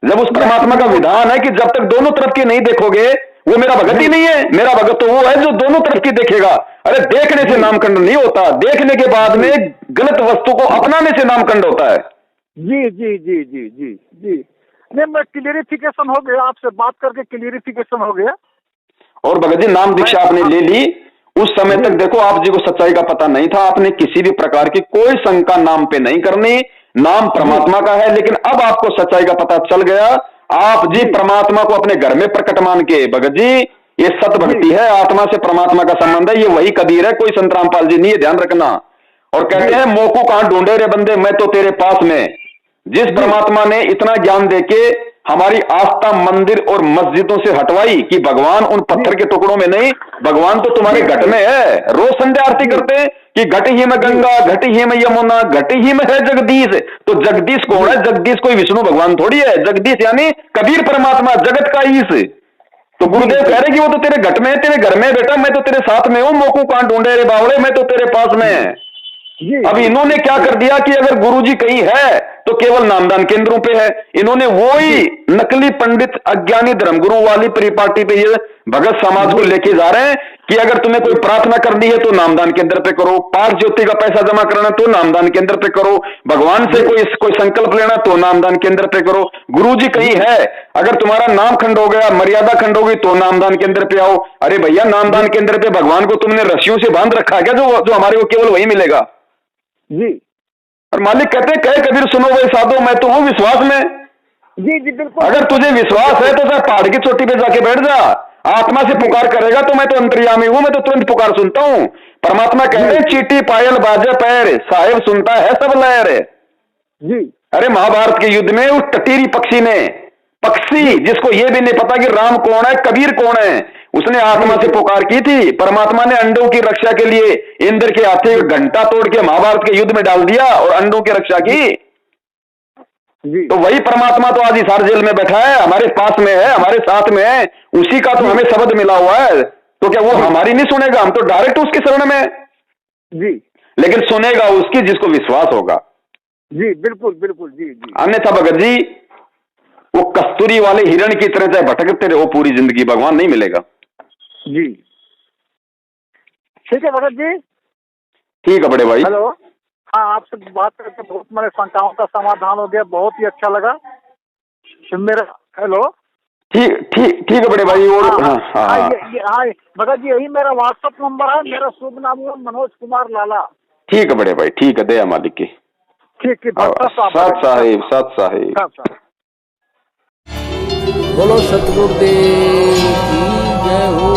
जब उस परमात्मा का विधान है कि जब तक दोनों तरफ की नहीं देखोगे वो मेरा भगत ही नहीं है। मेरा भगत तो वो है जो दोनों तरफ की देखेगा। अरे देखने से नामखंड नहीं होता, देखने के बाद में गलत वस्तु को अपनाने से नामखंड होता है। जी जी जी जी जी जी। नहीं, मैं क्लियरिफिकेशन हो गया, आपसे बात करके क्लियरिफिकेशन हो गया। और भगत जी नाम दीक्षा आपने ले ली, उस समय तक देखो आप जी को सच्चाई का पता नहीं था, आपने किसी भी प्रकार की कोई शंका नाम पे नहीं करनी, नाम परमात्मा का है। लेकिन अब आपको सच्चाई का पता चल गया, आप जी परमात्मा को अपने घर में प्रकट मान के, भगत जी ये सत भक्ति है, आत्मा से परमात्मा का संबंध है, ये वही कबीर है, कोई संत रामपाल जी नहीं, ये ध्यान रखना। और कहते हैं मोको कहां ढूंढे रे बंदे, मैं तो तेरे पास में। जिस परमात्मा ने इतना ज्ञान देके हमारी आस्था मंदिर और मस्जिदों से हटवाई कि भगवान उन पत्थर के टुकड़ों में नहीं, भगवान तो तुम्हारे घट में है। रोज संध्या आरती करते हैं कि घट ही में गंगा, घट ही में यमुना, घट ही में है जगदीश। तो जगदीश कौन है? जगदीश कोई विष्णु भगवान थोड़ी है, जगदीश यानी कबीर परमात्मा, जगत का ईश। तो गुरुदेव कह रहे कि वो तो तेरे घट में है, तेरे घर में है बेटा, मैं तो तेरे साथ में हूं, मोकू कहां ढूंढे रे बावड़े, मैं तो तेरे पास में है। अब इन्होंने क्या कर दिया कि अगर गुरुजी कहीं है तो केवल नामदान केंद्रों पे है। इन्होंने वही नकली पंडित अज्ञानी धर्मगुरु वाली परिपाटी पे ये भगत समाज को लेके जा रहे हैं कि अगर तुम्हें कोई प्रार्थना करनी है तो नामदान केंद्र पे करो, पाक ज्योति का पैसा जमा कराना तो नामदान केंद्र पे करो, भगवान से कोई संकल्प लेना तो नामदान केंद्र पे करो। गुरुजी कहीं है, अगर तुम्हारा नाम खंड हो गया, मर्यादा खंड हो गई तो नामदान केंद्र पे आओ। अरे भैया नामदान केंद्र पे भगवान को तुमने रस्सियों से बांध रखा है क्या, जो हमारे को केवल वही मिलेगा जी। और मालिक कहते हैं कहे कबीर सुनो भाई साधो, मैं तो हूं विश्वास में। जी जी बिल्कुल। अगर तुझे विश्वास है तो चाहे पहाड़ की चोटी पे जाके बैठ जा, आत्मा से पुकार करेगा तो मैं तो अंतर्यामी हूं, मैं तो तुरंत पुकार सुनता हूं। परमात्मा कहते हैं चीटी पायल बाजे पैर, साहेब सुनता है सब लहर जी। अरे महाभारत के युद्ध में उस टटीरी पक्षी ने, पक्षी जिसको ये भी नहीं पता कि राम कौन है कबीर कौन है, उसने आत्मा से पुकार की थी। परमात्मा ने अंडों की रक्षा के लिए इंद्र के हाथे घंटा तोड़ के महाभारत के युद्ध में डाल दिया और अंडों की रक्षा की। तो वही परमात्मा तो आज हिसार जेल में बैठा है, हमारे पास में है, हमारे साथ में है, उसी का तो हमें शब्द मिला हुआ है। तो क्या वो हमारी नहीं सुनेगा? हम तो डायरेक्ट उसकी शरण में जी, लेकिन सुनेगा उसकी जिसको विश्वास होगा। जी बिल्कुल बिल्कुल। जी जी। अन्यथा भगत जी वो कस्तूरी वाले हिरण की तरह चाहे भटकते रहो पूरी जिंदगी, भगवान नहीं मिलेगा। जी ठीक है भगत जी। ठीक है बड़े भाई। हेलो, हाँ आपसे बात करके बहुत मेरे शंकाओं का समाधान हो गया, बहुत ही अच्छा लगा मेरा। हेलो, ठीक है बड़े भाई। और हाँ भगत जी यही मेरा व्हाट्सएप नंबर है, मेरा शुभ नाम है मनोज कुमार लाला। ठीक है बड़े भाई, ठीक है, दया मालिक की। ठीक है सत साहिब। बोलो सतगुरुदेव की जय हो।